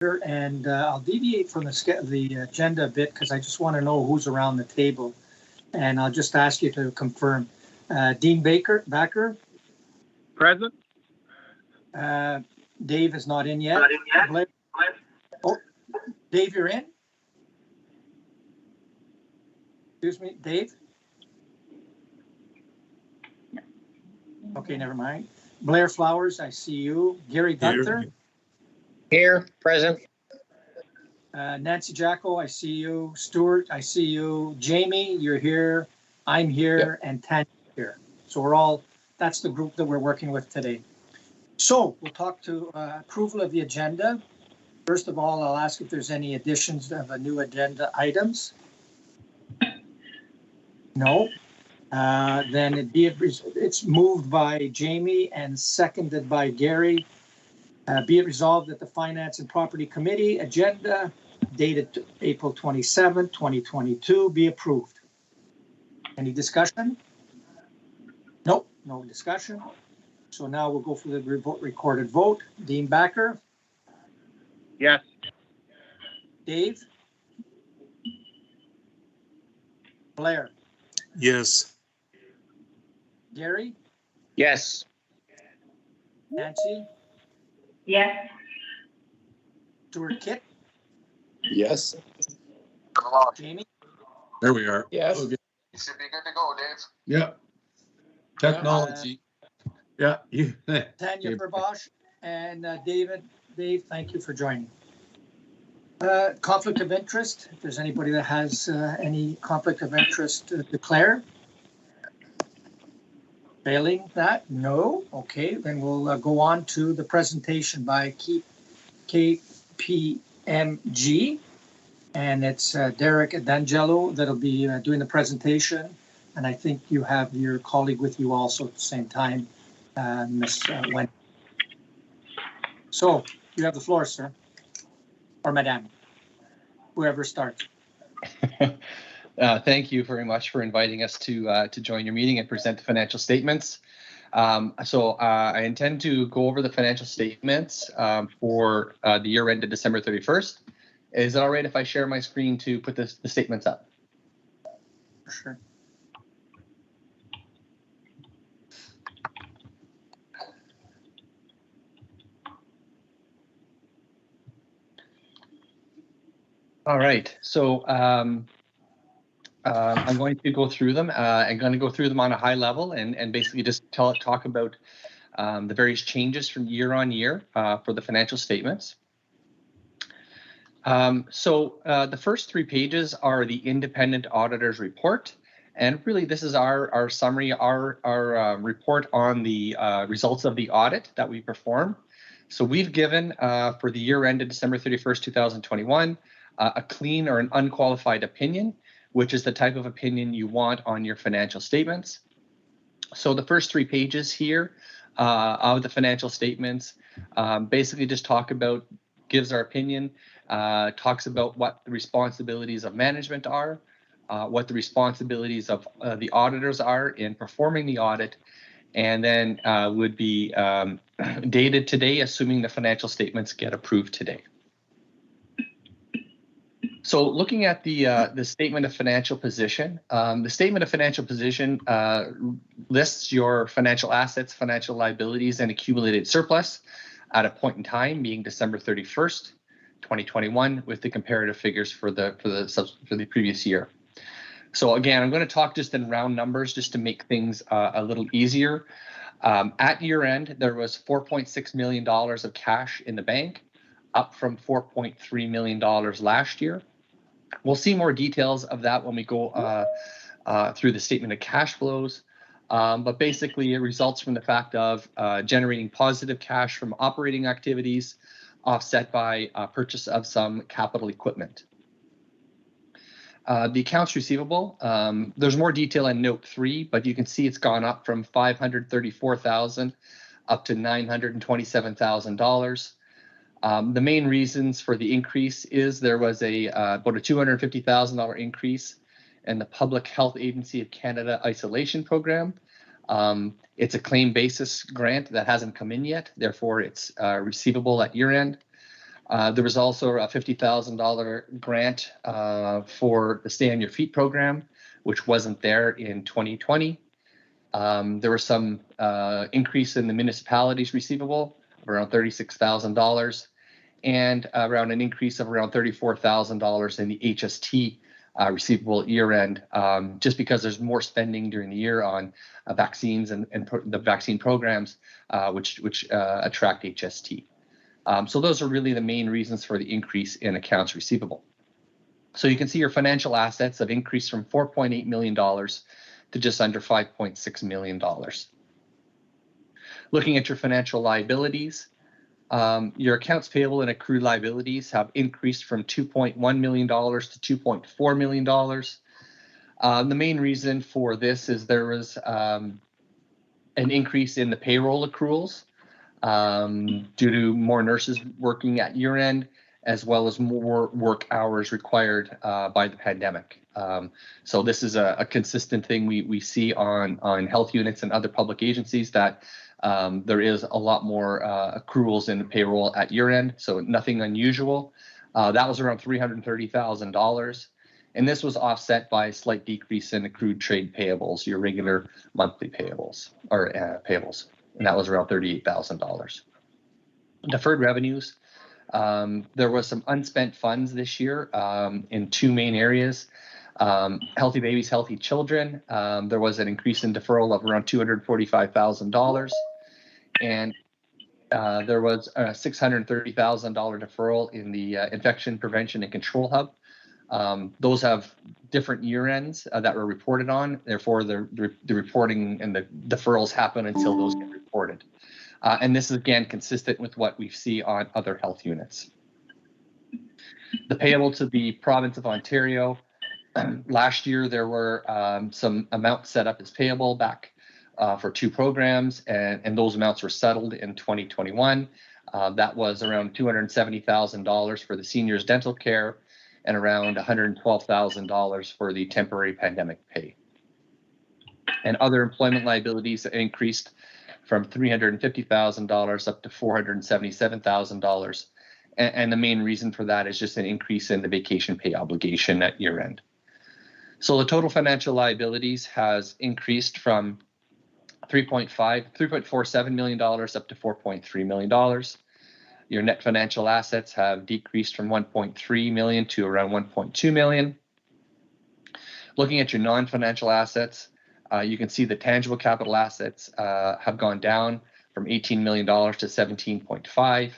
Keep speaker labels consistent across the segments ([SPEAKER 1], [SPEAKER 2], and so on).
[SPEAKER 1] order, and I'll deviate from the agenda a bit because I just want to know who's around the table, and I'll just ask you to confirm. Dean Baker.
[SPEAKER 2] Present.
[SPEAKER 1] Dave is not in yet. Blair. Oh, Dave, you're in? Excuse me, Dave? Okay, never mind. Blair Flowers, I see you. Gary Gunther?
[SPEAKER 3] Here, present.
[SPEAKER 1] Nancy Jacko, I see you. Stuart, I see you. Jamie, you're here. I'm here. Yep. And Tanya here. So we're all, that's the group that we're working with today. So we'll talk to approval of the agenda. First of all, I'll ask if there's any additions of a new agenda items. No. Then it's moved by Jamie and seconded by Gary. Be it resolved that the Finance and Property Committee agenda dated April 27, 2022 be approved. Any discussion? Nope, no discussion. So now we'll go for the recorded vote. Dean Backer?
[SPEAKER 2] Yes.
[SPEAKER 1] Dave? Blair?
[SPEAKER 4] Yes.
[SPEAKER 1] Gary?
[SPEAKER 3] Yes.
[SPEAKER 1] Nancy?
[SPEAKER 5] Yes.
[SPEAKER 1] Stuart Kitt?
[SPEAKER 6] Yes.
[SPEAKER 1] Jamie?
[SPEAKER 4] There we are.
[SPEAKER 6] Yes.
[SPEAKER 7] You should be good to go, Dave.
[SPEAKER 4] Yeah. Technology.
[SPEAKER 1] Tanya Verbosch and Dave, thank you for joining. Conflict of interest, if there's anybody that has any conflict of interest to declare. Failing that, no. Okay, then we'll go on to the presentation by KPMG. And it's Derek D'Angelo that'll be doing the presentation. And I think you have your colleague with you also at the same time, Ms. Wendy. So you have the floor, sir, or madame, whoever starts.
[SPEAKER 8] Thank you very much for inviting us to join your meeting and present the financial statements. I intend to go over the financial statements for the year ended December 31st. Is it all right if I share my screen to put the statements up?
[SPEAKER 1] Sure.
[SPEAKER 8] All right, so I'm going to go through them. I'm going to go through them on a high level and basically just talk about the various changes from year on year for the financial statements. The first 3 pages are the independent auditor's report. And really, this is our summary, our report on the results of the audit that we performed. So we've given, for the year ended December 31st, 2021, a clean or an unqualified opinion, which is the type of opinion you want on your financial statements. So the first 3 pages here of the financial statements basically just gives our opinion, talks about what the responsibilities of management are, what the responsibilities of the auditors are in performing the audit, and then would be dated today, assuming the financial statements get approved today. So looking at the statement of financial position, the statement of financial position lists your financial assets, financial liabilities, and accumulated surplus at a point in time, being December 31st, 2021, with the comparative figures for the previous year. So again, I'm going to talk just in round numbers just to make things a little easier. At year end, there was $4.6 million of cash in the bank, up from $4.3 million last year. We'll see more details of that when we go through the statement of cash flows. But basically, it results from the fact of generating positive cash from operating activities, offset by purchase of some capital equipment. The accounts receivable, there's more detail in note 3, but you can see it's gone up from $534,000 up to $927,000. The main reasons for the increase is there was about a $250,000 increase in the Public Health Agency of Canada isolation program. It's a claim basis grant that hasn't come in yet, therefore it's receivable at year end. There was also a $50,000 grant for the Stay on Your Feet program, which wasn't there in 2020. There was some increase in the municipalities receivable of around $36,000 and around an increase of around $34,000 in the HST receivable year end, just because there's more spending during the year on vaccines and the vaccine programs, which attract HST. So those are really the main reasons for the increase in accounts receivable. So you can see your financial assets have increased from $4.8 million to just under $5.6 million. Looking at your financial liabilities, your accounts payable and accrued liabilities have increased from $2.1 million to $2.4 million. The main reason for this is there was an increase in the payroll accruals due to more nurses working at year end, as well as more work hours required by the pandemic. So this is a consistent thing we see on health units and other public agencies, that there is a lot more accruals in the payroll at year end, so nothing unusual. That was around $330,000. And this was offset by a slight decrease in accrued trade payables, your regular monthly payables, or payables, and that was around $38,000. Deferred revenues, there was some unspent funds this year in two main areas. Healthy babies, healthy children, there was an increase in deferral of around $245,000, and there was a $630,000 deferral in the Infection Prevention and Control Hub. Those have different year ends that were reported on. Therefore, the reporting and the deferrals happen until those get reported. And this is, again, consistent with what we see on other health units. The payable to the province of Ontario, last year there were some amounts set up as payable back for two programs, and those amounts were settled in 2021. That was around $270,000 for the seniors' dental care and around $112,000 for the temporary pandemic pay. And other employment liabilities increased from $350,000 up to $477,000. And the main reason for that is just an increase in the vacation pay obligation at year end. So the total financial liabilities has increased from $3.47 million up to $4.3 million. Your net financial assets have decreased from 1.3 million to around 1.2 million. Looking at your non-financial assets, you can see the tangible capital assets have gone down from $18 million to 17.5.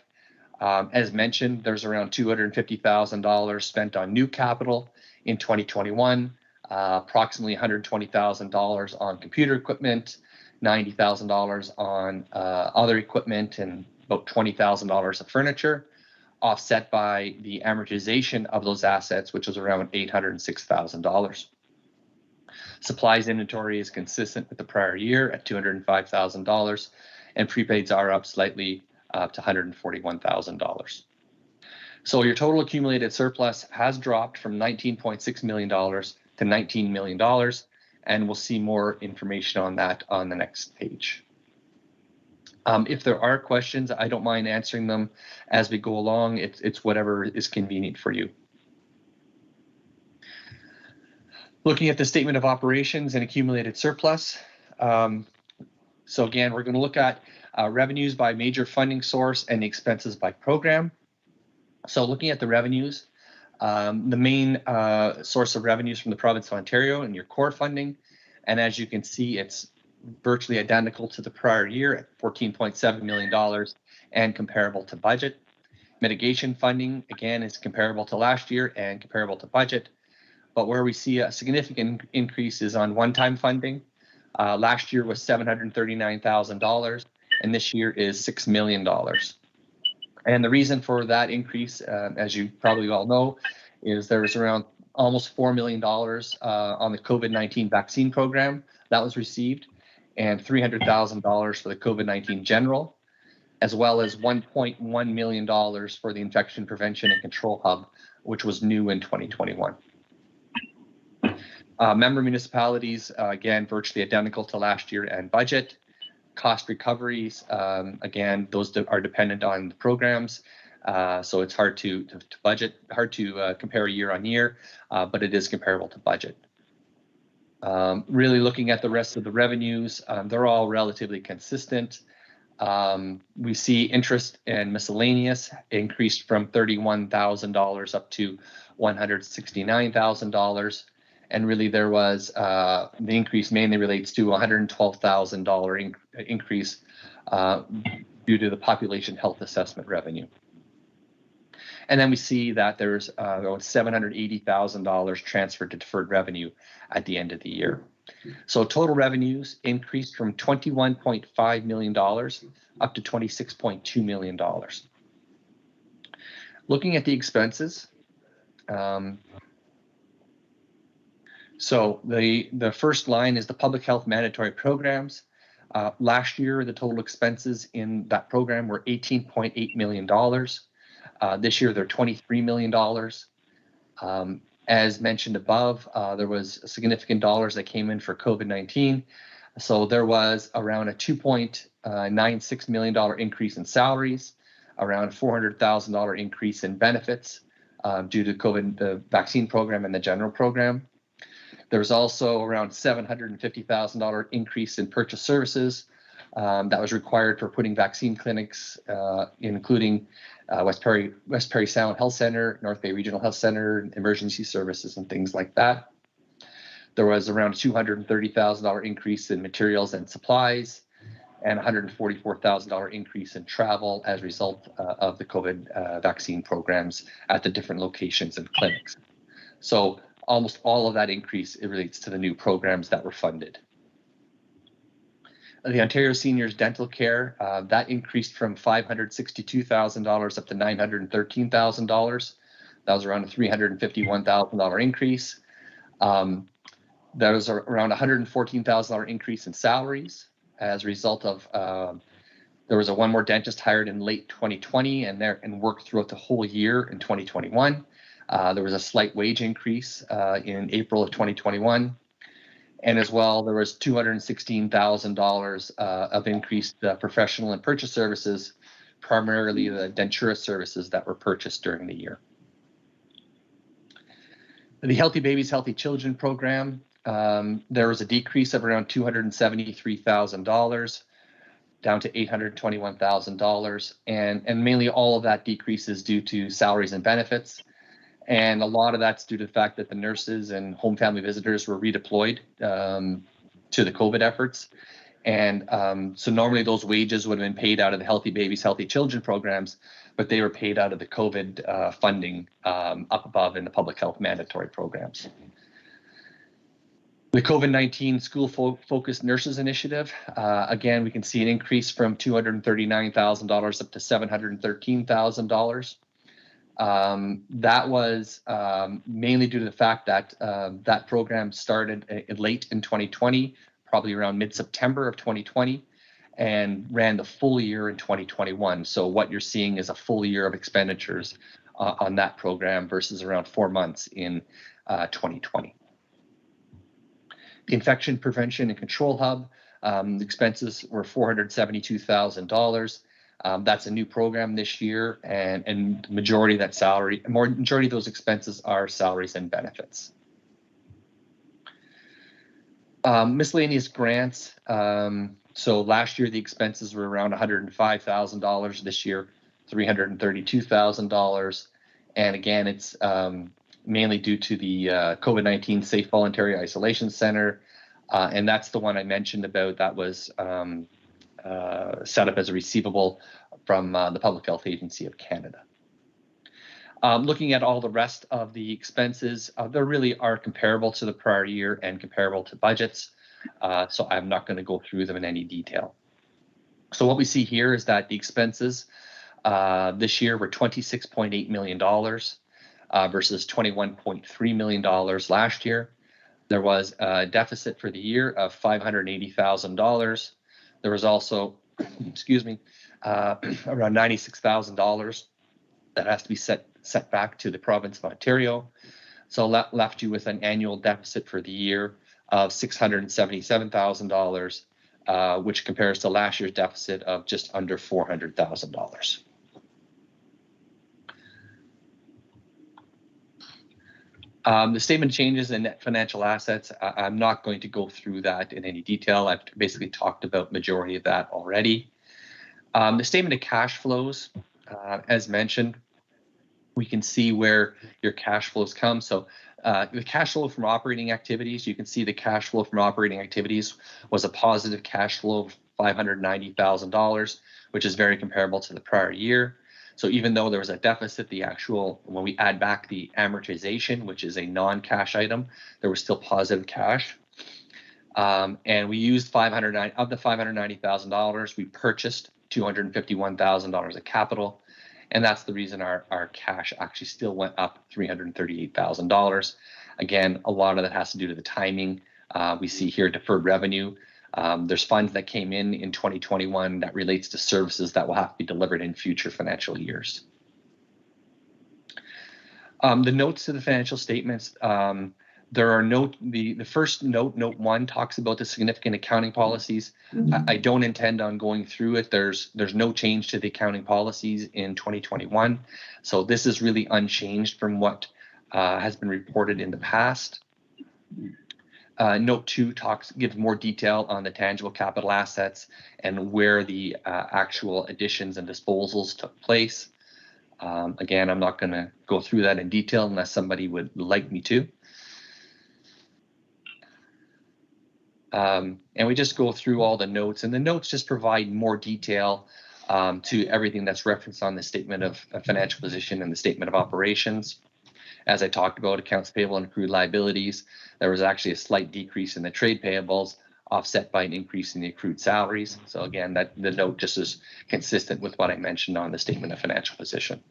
[SPEAKER 8] As mentioned, there's around $250,000 spent on new capital in 2021, approximately $120,000 on computer equipment, $90,000 on other equipment, and about $20,000 of furniture, offset by the amortization of those assets, which was around $806,000. Supplies inventory is consistent with the prior year at $205,000, and prepaids are up slightly to $141,000. So your total accumulated surplus has dropped from $19.6 million to $19 million, and we'll see more information on that on the next page. If there are questions, I don't mind answering them as we go along. It's whatever is convenient for you. Looking at the statement of operations and accumulated surplus. So again, we're going to look at revenues by major funding source and the expenses by program. So looking at the revenues, the main source of revenues from the province of Ontario and your core funding. And as you can see, it's virtually identical to the prior year at $14.7 million and comparable to budget. Mitigation funding, again, is comparable to last year and comparable to budget. But where we see a significant increase is on one-time funding. Last year was $739,000, and this year is $6 million. And the reason for that increase, as you probably all know, is there was around almost $4 million on the COVID-19 vaccine program that was received, and $300,000 for the COVID-19 general, as well as $1.1 million for the Infection Prevention and Control Hub, which was new in 2021. Member municipalities, again, virtually identical to last year and budget. Cost recoveries, again, those are dependent on the programs. So it's hard to budget, hard to compare year on year, but it is comparable to budget. Really looking at the rest of the revenues, they're all relatively consistent. We see interest and miscellaneous increased from $31,000 up to $169,000. And really there was, the increase mainly relates to $112,000 increase due to the population health assessment revenue. And then we see that there's $780,000 transferred to deferred revenue at the end of the year. So total revenues increased from $21.5 million up to $26.2 million. Looking at the expenses, so the first line is the public health mandatory programs. Last year, the total expenses in that program were $18.8 million. This year, they're $23 million. As mentioned above, there was significant dollars that came in for COVID-19. So there was around a $2.96 million increase in salaries, around a $400,000 increase in benefits due to COVID, the vaccine program and the general program. There was also around $750,000 increase in purchase services that was required for putting vaccine clinics, including West Perry Sound Health Center, North Bay Regional Health Center, emergency services, and things like that. There was around a $230,000 increase in materials and supplies, and $144,000 increase in travel as a result of the COVID vaccine programs at the different locations and clinics. So almost all of that increase, it relates to the new programs that were funded. The Ontario Seniors Dental Care, that increased from $562,000 up to $913,000. That was around a $351,000 increase. There was around $114,000 increase in salaries as a result of there was one more dentist hired in late 2020 and worked throughout the whole year in 2021. There was a slight wage increase in April of 2021. And as well, there was $216,000 of increased professional and purchase services, primarily the dentura services that were purchased during the year. The Healthy Babies, Healthy Children program, there was a decrease of around $273,000 down to $821,000. And mainly all of that decrease is due to salaries and benefits. And a lot of that's due to the fact that the nurses and home family visitors were redeployed to the COVID efforts. And so normally those wages would have been paid out of the Healthy Babies, Healthy Children programs, but they were paid out of the COVID funding up above in the public health mandatory programs. The COVID-19 School Focused Nurses Initiative, again, we can see an increase from $239,000 up to $713,000. That was mainly due to the fact that that program started late in 2020, probably around mid-September of 2020, and ran the full year in 2021. So what you're seeing is a full year of expenditures on that program versus around 4 months in 2020. The Infection Prevention and Control Hub, the expenses were $472,000. That's a new program this year, and majority of that majority of those expenses are salaries and benefits. Miscellaneous grants. So last year the expenses were around $105,000. This year, $332,000. And again, it's mainly due to the COVID-19 Safe Voluntary Isolation Center, and that's the one I mentioned about that was set up as a receivable from the Public Health Agency of Canada. Looking at all the rest of the expenses, they really are comparable to the prior year and comparable to budgets, so I'm not going to go through them in any detail. So what we see here is that the expenses this year were $26.8 million versus $21.3 million last year. There was a deficit for the year of $580,000. There was also, excuse me, around $96,000 that has to be set back to the province of Ontario. So that left you with an annual deficit for the year of $677,000, which compares to last year's deficit of just under $400,000. The statement of changes in net financial assets, I'm not going to go through that in any detail. I've basically talked about majority of that already. The statement of cash flows, as mentioned, we can see where your cash flows come. So the cash flow from operating activities, you can see the cash flow from operating activities was a positive cash flow of $590,000, which is very comparable to the prior year. So even though there was a deficit, the actual, when we add back the amortization, which is a non-cash item, there was still positive cash. And we used of the $590,000, we purchased $251,000 of capital. And that's the reason our cash actually still went up $338,000. Again, a lot of that has to do to the timing. We see here deferred revenue. There's funds that came in 2021 that relates to services that will have to be delivered in future financial years. The notes to the financial statements, there are the first note, note 1, talks about the significant accounting policies. I don't intend on going through it. There's no change to the accounting policies in 2021. So this is really unchanged from what has been reported in the past. Note 2 gives more detail on the tangible capital assets and where the actual additions and disposals took place. Again, I'm not going to go through that in detail unless somebody would like me to. And we just go through all the notes, and the notes just provide more detail to everything that's referenced on the statement of financial position and the statement of operations. As I talked about, accounts payable and accrued liabilities, there was actually a slight decrease in the trade payables, offset by an increase in the accrued salaries. So again, the note just is consistent with what I mentioned on the statement of financial position.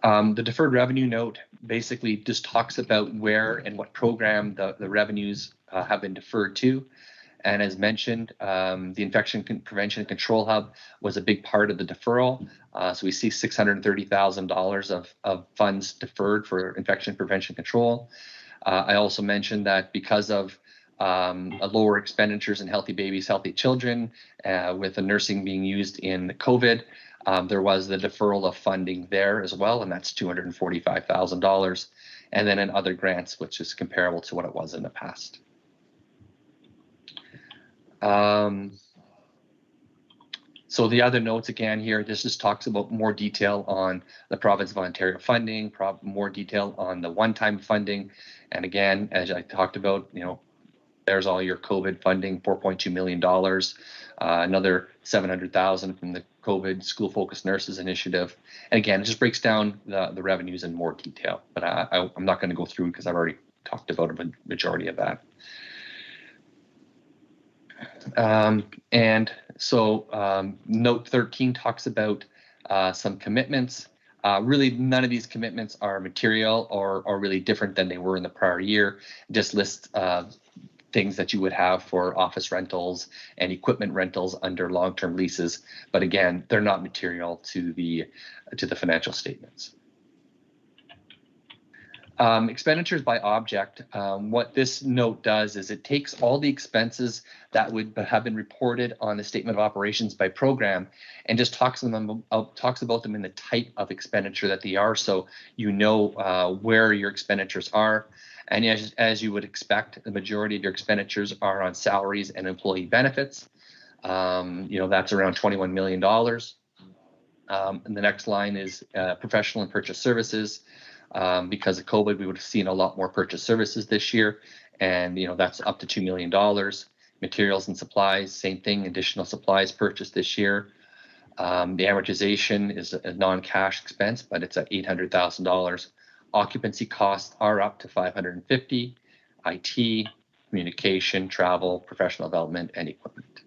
[SPEAKER 8] The deferred revenue note basically just talks about where and what program the revenues have been deferred to. And as mentioned, the Infection Prevention and Control Hub was a big part of the deferral. So we see $630,000 of funds deferred for infection prevention control. I also mentioned that because of lower expenditures in Healthy Babies, Healthy Children, with the nursing being used in COVID, there was the deferral of funding there as well, and that's $245,000. And then in other grants, which is comparable to what it was in the past. So the other notes again here, this just talks about more detail on the province of Ontario funding, more detail on the one-time funding. And again, as I talked about, there's all your COVID funding, $4.2 million, another $700,000 from the COVID School Focused Nurses Initiative. And again, it just breaks down the revenues in more detail, but I'm not going to go through because I've already talked about a majority of that. And so note 13 talks about some commitments. Really, none of these commitments are material or really different than they were in the prior year. It just lists things that you would have for office rentals and equipment rentals under long-term leases. But again, they're not material to the financial statements. Expenditures by object, what this note does is it takes all the expenses that would have been reported on the statement of operations by program and just talks about them in the type of expenditure that they are, so where your expenditures are. And as you would expect, the majority of your expenditures are on salaries and employee benefits. That's around $21 million. And the next line is professional and purchase services. Because of COVID, we would have seen a lot more purchase services this year, and that's up to $2 million. Materials and supplies, same thing, additional supplies purchased this year. The amortization is a non-cash expense, but it's at $800,000. Occupancy costs are up to $550,000. IT, communication, travel, professional development, and equipment.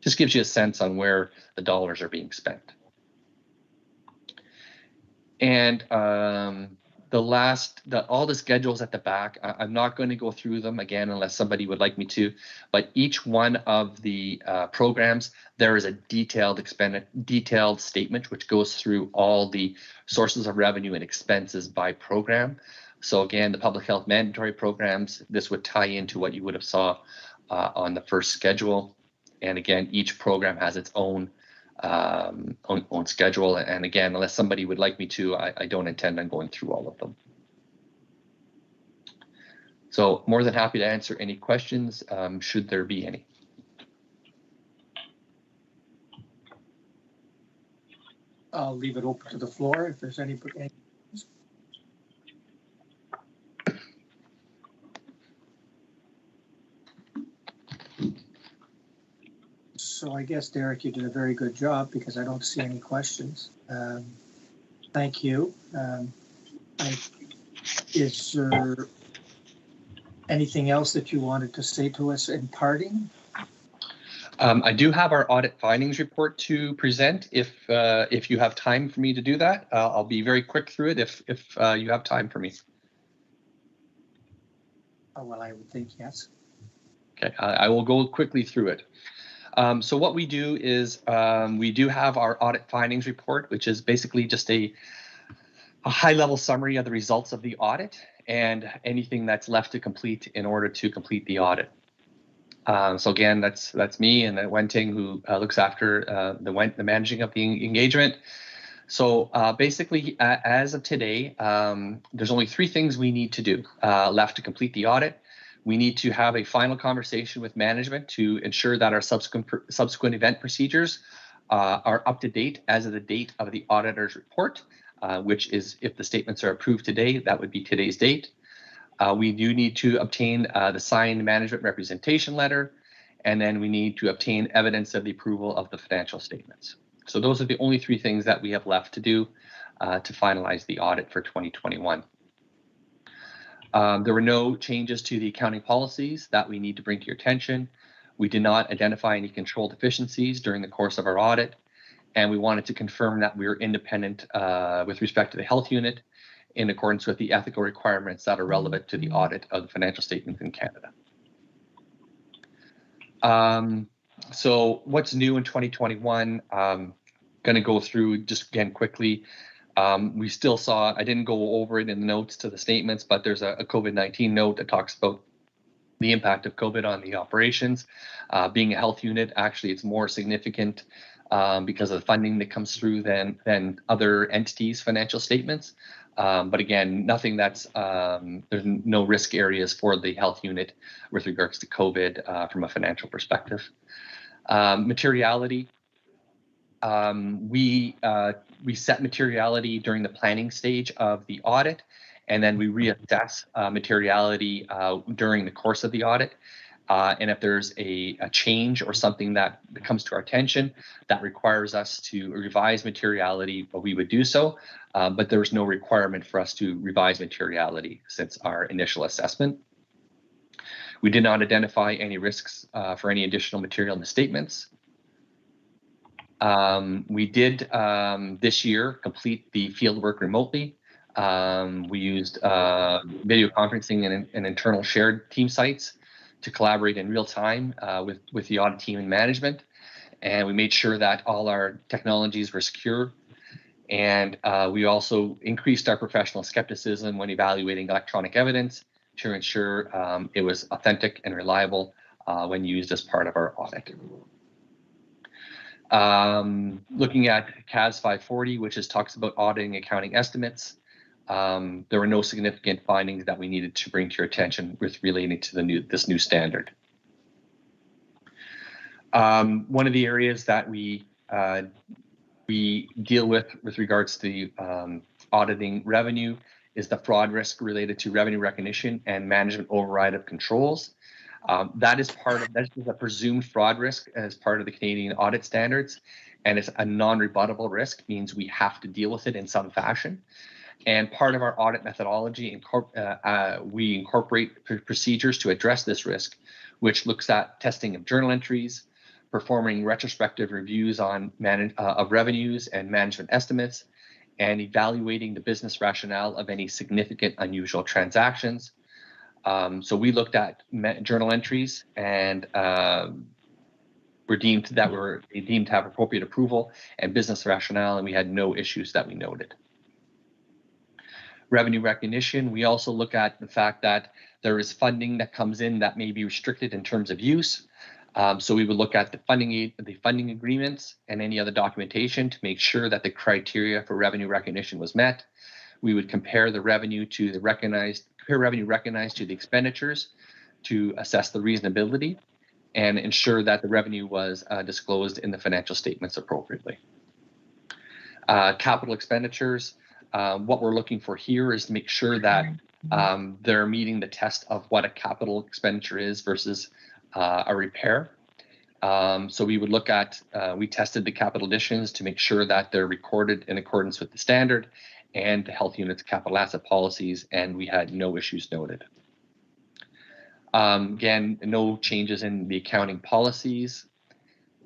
[SPEAKER 8] Just gives you a sense on where the dollars are being spent. And all the schedules at the back, I'm not going to go through them again unless somebody would like me to, but each one of the programs, there is a detailed statement which goes through all the sources of revenue and expenses by program. So again, the public health mandatory programs, this would tie into what you would have saw on the first schedule. And again, each program has its own on schedule. And again, unless somebody would like me to, I don't intend on going through all of them. So more than happy to answer any questions, should there be any.
[SPEAKER 1] I'll leave it open to the floor if there's any. So I guess, Derek, you did a very good job because I don't see any questions. Thank you. Is there anything else that you wanted to say to us in parting?
[SPEAKER 8] I do have our audit findings report to present. If you have time for me to do that, I'll be very quick through it if you have time for me.
[SPEAKER 1] Oh, well, I would think yes.
[SPEAKER 8] Okay, I will go quickly through it. So what we do is we do have our audit findings report, which is basically just a high-level summary of the results of the audit and anything that's left to complete in order to complete the audit. So again, that's me and Wenting, who looks after the managing of the engagement. So basically, as of today, there's only 3 things we need to do left to complete the audit. We need to have a final conversation with management to ensure that our subsequent event procedures are up to date as of the date of the auditor's report, which is, if the statements are approved today, that would be today's date. We do need to obtain the signed management representation letter, and then we need to obtain evidence of the approval of the financial statements. So those are the only 3 things that we have left to do to finalize the audit for 2021. There were no changes to the accounting policies that we need to bring to your attention. We did not identify any control deficiencies during the course of our audit, and we wanted to confirm that we were independent with respect to the health unit in accordance with the ethical requirements that are relevant to the audit of the financial statements in Canada. So what's new in 2021? I'm going to go through just again quickly. We still saw, I didn't go over it in the notes to the statements, but there's a COVID-19 note that talks about the impact of COVID on the operations. Being a health unit, actually it's more significant because of the funding that comes through than other entities' financial statements. But again, nothing that's, there's no risk areas for the health unit with regards to COVID from a financial perspective. Materiality. We set materiality during the planning stage of the audit, and then we reassess materiality during the course of the audit. And if there's a change or something that comes to our attention that requires us to revise materiality, we would do so. But there's no requirement for us to revise materiality since our initial assessment. We did not identify any risks for any additional material in the statements. We did this year complete the field work remotely. We used video conferencing and internal shared team sites to collaborate in real time with the audit team and management. And we made sure that all our technologies were secure. And we also increased our professional skepticism when evaluating electronic evidence to ensure it was authentic and reliable when used as part of our audit. Looking at CAS 540, which talks about auditing accounting estimates, there were no significant findings that we needed to bring to your attention with relating to this new standard. One of the areas that we deal with regards to auditing revenue is the fraud risk related to revenue recognition and management override of controls. That is a presumed fraud risk as part of the Canadian audit standards, and it's a non-rebuttable risk, means we have to deal with it in some fashion. And part of our audit methodology, we incorporate procedures to address this risk, which looks at testing of journal entries, performing retrospective reviews on of revenues and management estimates, and evaluating the business rationale of any significant unusual transactions. So we looked at journal entries and were deemed to have appropriate approval and business rationale, and we had no issues that we noted. Revenue recognition, we also look at the fact that there is funding that comes in that may be restricted in terms of use. So we would look at the funding agreements and any other documentation to make sure that the criteria for revenue recognition was met. We would compare the revenue to the revenue recognized to the expenditures to assess the reasonability and ensure that the revenue was disclosed in the financial statements appropriately. Capital expenditures, what we're looking for here is to make sure that they're meeting the test of what a capital expenditure is versus a repair. So we would look at, we tested the capital additions to make sure that they're recorded in accordance with the standard and the health unit's capital asset policies, and we had no issues noted. Again, no changes in the accounting policies,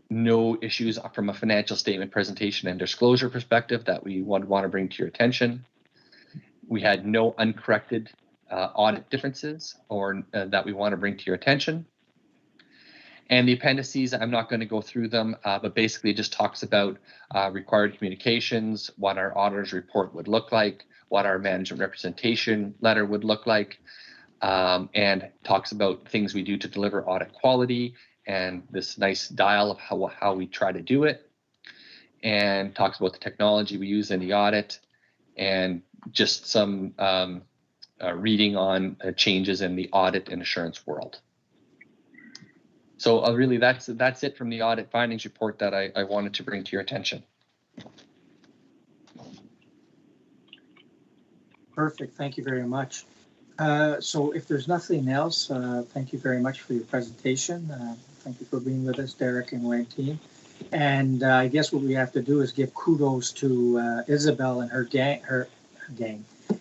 [SPEAKER 8] no issues from a financial statement presentation and disclosure perspective that we would want to bring to your attention. We had no uncorrected audit differences or that we want to bring to your attention. And the appendices, I'm not going to go through them, but basically it just talks about required communications, what our auditor's report would look like, what our management representation letter would look like, and talks about things we do to deliver audit quality and this nice dial of how we try to do it, and talks about the technology we use in the audit, and just some reading on changes in the audit and assurance world. So really, that's it from the audit findings report that I wanted to bring to your attention.
[SPEAKER 1] Perfect. Thank you very much. So if there's nothing else, thank you very much for your presentation. Thank you for being with us, Derek and Wayne team. And I guess what we have to do is give kudos to Isabel and her gang,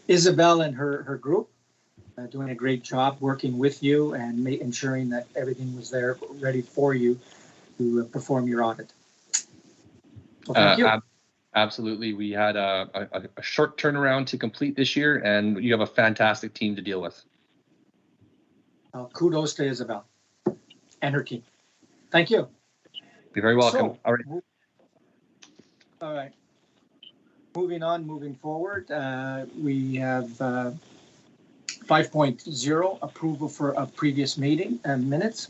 [SPEAKER 1] Isabel and her group. Doing a great job working with you and ensuring that everything was there ready for you to perform your audit. Well, thank you.
[SPEAKER 8] Absolutely. We had a short turnaround to complete this year, and you have a fantastic team to deal with.
[SPEAKER 1] Kudos to Isabel and her team. Thank you.
[SPEAKER 8] You're very welcome.
[SPEAKER 1] So,
[SPEAKER 8] all right.
[SPEAKER 1] All right. Moving forward, we have 5.0, approval for a previous meeting and minutes.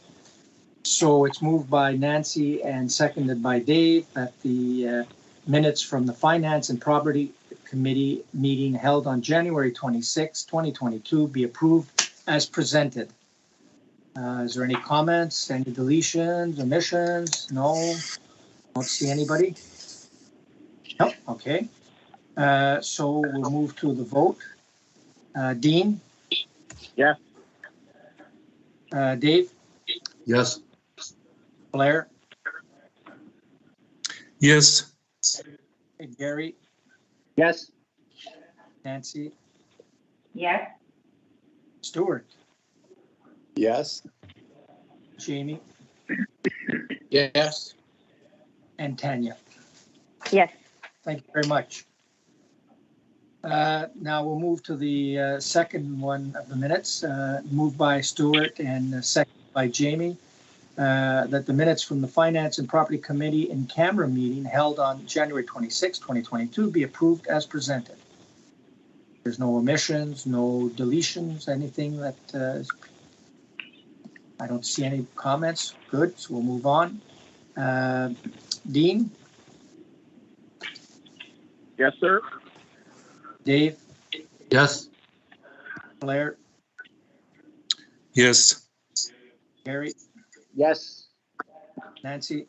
[SPEAKER 1] So it's moved by Nancy and seconded by Dave that the minutes from the Finance and Property Committee meeting held on January 26, 2022 be approved as presented. Is there any comments, any deletions, omissions? No, don't see anybody. No, okay. So we'll move to the vote. Dean?
[SPEAKER 2] Yes.
[SPEAKER 1] Dave?
[SPEAKER 4] Yes.
[SPEAKER 1] Blair?
[SPEAKER 4] Yes.
[SPEAKER 1] Gary?
[SPEAKER 3] Yes.
[SPEAKER 1] Nancy?
[SPEAKER 5] Yes.
[SPEAKER 1] Stuart?
[SPEAKER 6] Yes.
[SPEAKER 1] Jamie?
[SPEAKER 4] Yes.
[SPEAKER 1] And Tanya?
[SPEAKER 5] Yes.
[SPEAKER 1] Thank you very much. Now we'll move to the second one of the minutes, moved by Stuart and seconded by Jamie, that the minutes from the Finance and Property Committee in camera meeting held on January 26, 2022 be approved as presented. There's no omissions, no deletions, anything that I don't see any comments. Good, so we'll move on. Dean?
[SPEAKER 2] Yes, sir.
[SPEAKER 1] Dave?
[SPEAKER 4] Yes.
[SPEAKER 1] Blair?
[SPEAKER 4] Yes.
[SPEAKER 1] Gary?
[SPEAKER 3] Yes.
[SPEAKER 1] Nancy?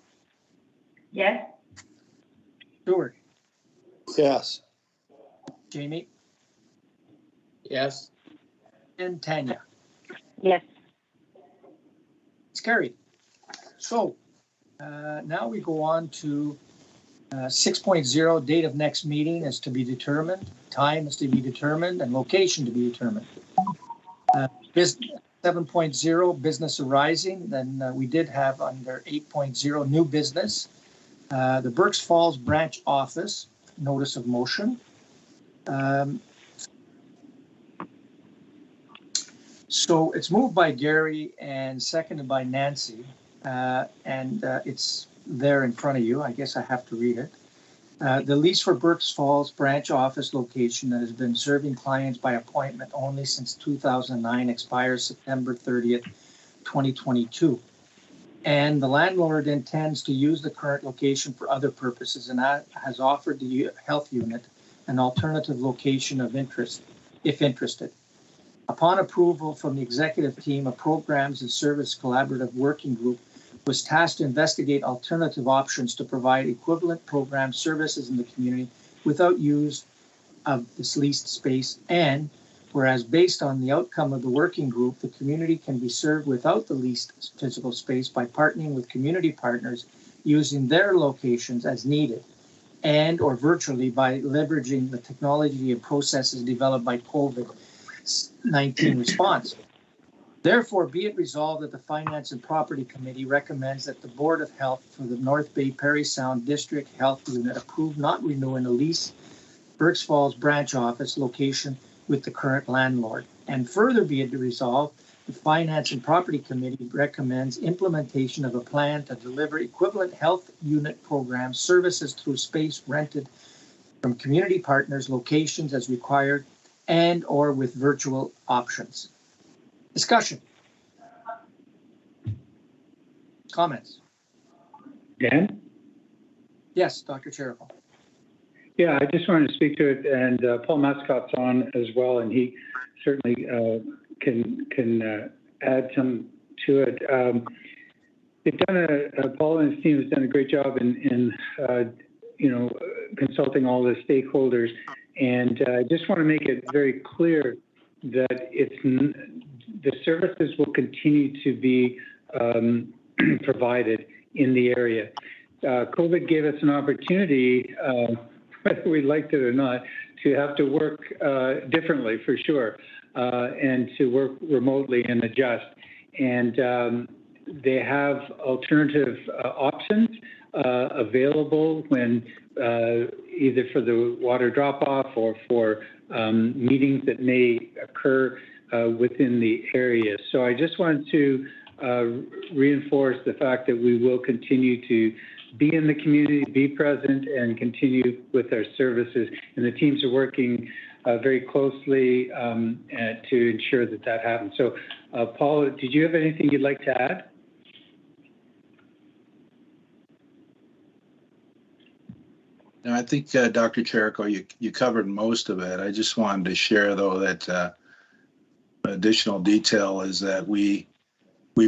[SPEAKER 5] Yes.
[SPEAKER 1] Stuart?
[SPEAKER 6] Yes.
[SPEAKER 1] Jamie?
[SPEAKER 3] Yes.
[SPEAKER 1] And Tanya?
[SPEAKER 5] Yes.
[SPEAKER 1] It's carried. So now we go on to 6.0, date of next meeting is to be determined, time is to be determined, and location to be determined. 7.0, business arising, then we did have under 8.0, new business. The Berks Falls branch office, notice of motion. So it's moved by Gary and seconded by Nancy, and it's there in front of you. I guess I have to read it. The lease for Berks Falls branch office location that has been serving clients by appointment only since 2009 expires September 30th, 2022. and the landlord intends to use the current location for other purposes and has offered the health unit an alternative location of interest, if interested. Upon approval from the executive team, a programs and service collaborative working group was tasked to investigate alternative options to provide equivalent program services in the community without use of this leased space. And whereas based on the outcome of the working group, the community can be served without the leased physical space by partnering with community partners using their locations as needed, and or virtually by leveraging the technology and processes developed by COVID-19 response. Therefore, be it resolved that the Finance and Property Committee recommends that the Board of Health for the North Bay Parry Sound District Health Unit approve not renewing a lease Berks Falls branch office location with the current landlord. And further be it resolved, the Finance and Property Committee recommends implementation of a plan to deliver equivalent health unit program services through space rented from community partners, locations as required, and or with virtual options. Discussion. Comments?
[SPEAKER 9] Dan?
[SPEAKER 1] Yes, Dr. Cherico.
[SPEAKER 9] Yeah, I just wanted to speak to it, and Paul Mascott's on as well, and he certainly can add some to it. They've done Paul and his team has done a great job in consulting all the stakeholders, and I just want to make it very clear that the services will continue to be provided in the area. COVID gave us an opportunity, whether we liked it or not, to have to work differently for sure, and to work remotely and adjust. And they have alternative options available when either for the water drop-off or for meetings that may occur within the area. So I just wanted to reinforce the fact that we will continue to be in the community, be present, and continue with our services. And the teams are working very closely to ensure that that happens. So, Paul, did you have anything you'd like to add?
[SPEAKER 10] No, I think, Dr. Cherico, you covered most of it. I just wanted to share, though, that additional detail is that we've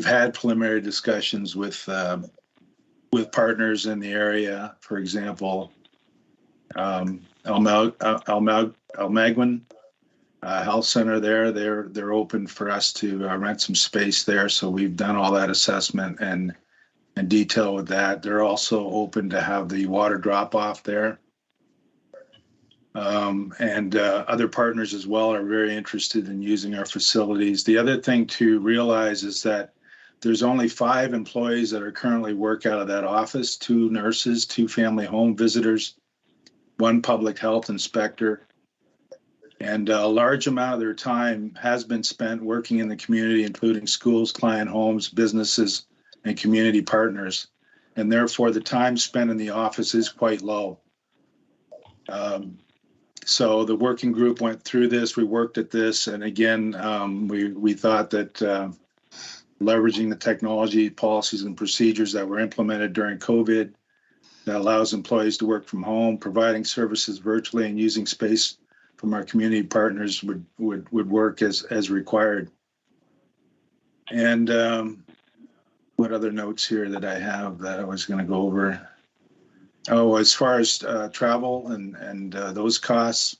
[SPEAKER 10] had preliminary discussions with partners in the area. For example, Almagwin Health Center there, they're open for us to rent some space there. So we've done all that assessment and detail with that. They're also open to have the water drop off there. And other partners as well are very interested in using our facilities. The other thing to realize is that there's only 5 employees that are currently work out of that office, 2 nurses, 2 family home visitors, 1 public health inspector. And a large amount of their time has been spent working in the community, including schools, client homes, businesses, and community partners. And therefore, the time spent in the office is quite low. So the working group went through this. We worked at this. And again, we thought that leveraging the technology, policies, and procedures that were implemented during COVID that allows employees to work from home, providing services virtually, and using space from our community partners would work as required. And what other notes here that I have that I was going to go over? Oh, as far as travel and those costs,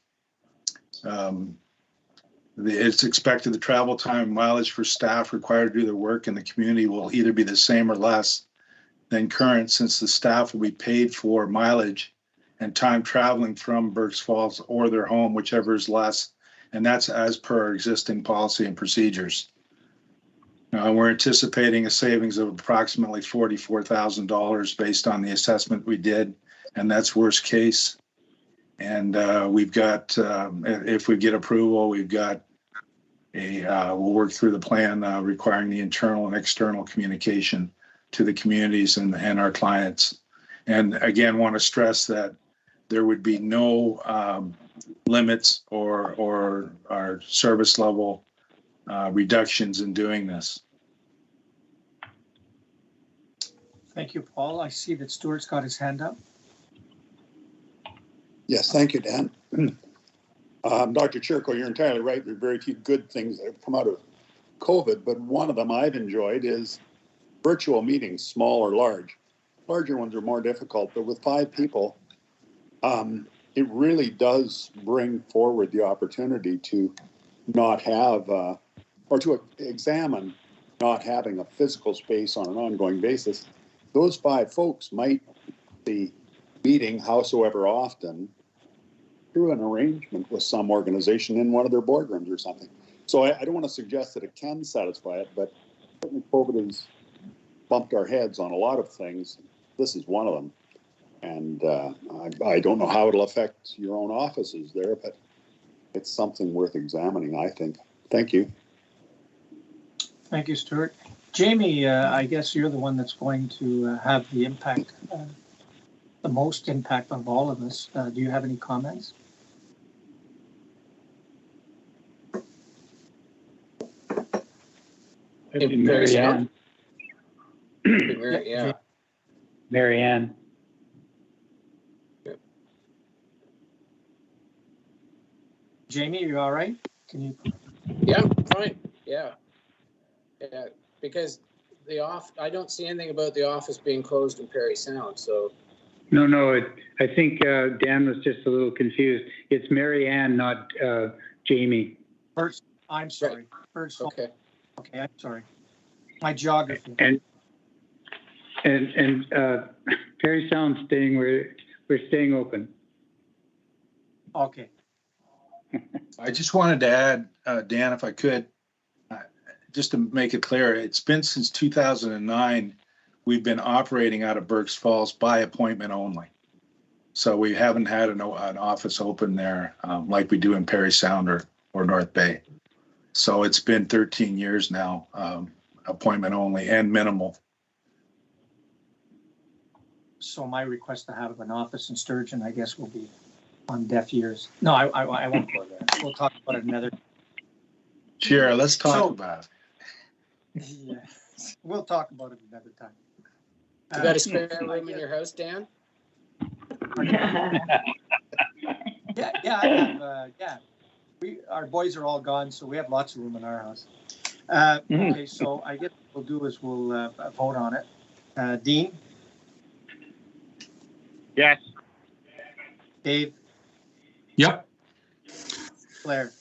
[SPEAKER 10] it's expected the travel time and mileage for staff required to do their work in the community will either be the same or less than current, since the staff will be paid for mileage and time traveling from Berks Falls or their home, whichever is less, and that's as per our existing policy and procedures. We're anticipating a savings of approximately $44,000 based on the assessment we did, and that's worst case. And we've got, if we get approval, we've got we'll work through the plan requiring the internal and external communication to the communities and our clients. And again, want to stress that there would be no limits or our service level reductions in doing this.
[SPEAKER 1] Thank you, Paul. I see that Stuart's got his hand up.
[SPEAKER 6] Yes, thank you, Dan. Dr. Chirko, you're entirely right. There are very few good things that have come out of COVID, but one of them I've enjoyed is virtual meetings, small or large. Larger ones are more difficult, but with 5 people, it really does bring forward the opportunity to not have, or to examine not having a physical space on an ongoing basis. Those 5 folks might be meeting howsoever often through an arrangement with some organization in one of their boardrooms or something. So I don't want to suggest that it can satisfy it, but certainly COVID has bumped our heads on a lot of things. This is one of them. And I don't know how it'll affect your own offices there, but it's something worth examining, I think. Thank you.
[SPEAKER 1] Thank you, Stuart. Jamie, I guess you're the one that's going to have the impact, the most impact of all of us. Do you have any comments?
[SPEAKER 9] Mary Ann.
[SPEAKER 1] Yeah.
[SPEAKER 9] Mary Ann.
[SPEAKER 1] Jamie, are you all right? Can you?
[SPEAKER 11] Yeah, fine. Yeah. Because I don't see anything about the office being closed in Parry Sound. So.
[SPEAKER 9] No. I think Dan was just a little confused. It's Mary Ann, not Jamie.
[SPEAKER 1] First, I'm sorry.
[SPEAKER 11] Right.
[SPEAKER 1] First,
[SPEAKER 11] Okay.
[SPEAKER 1] Okay, I'm sorry. My geography.
[SPEAKER 9] And Parry Sound we're staying open.
[SPEAKER 1] Okay.
[SPEAKER 10] I just wanted to add, Dan, if I could, just to make it clear, it's been since 2009, we've been operating out of Berks Falls by appointment only. So we haven't had an office open there like we do in Parry Sound or North Bay. So it's been 13 years now, appointment only and minimal.
[SPEAKER 1] So my request to have an office in Sturgeon, I guess, will be on deaf ears. No, I won't go there. We'll talk about it another.
[SPEAKER 10] Sure, let's talk about it.
[SPEAKER 1] Yeah, we'll talk about it another time.
[SPEAKER 11] You got a spare room in your house, Dan?
[SPEAKER 1] Yeah, I have. Our boys are all gone, so we have lots of room in our house. Okay, so I guess what we'll do is we'll vote on it. Dean?
[SPEAKER 2] Yes.
[SPEAKER 1] Dave?
[SPEAKER 4] Yep.
[SPEAKER 1] Claire?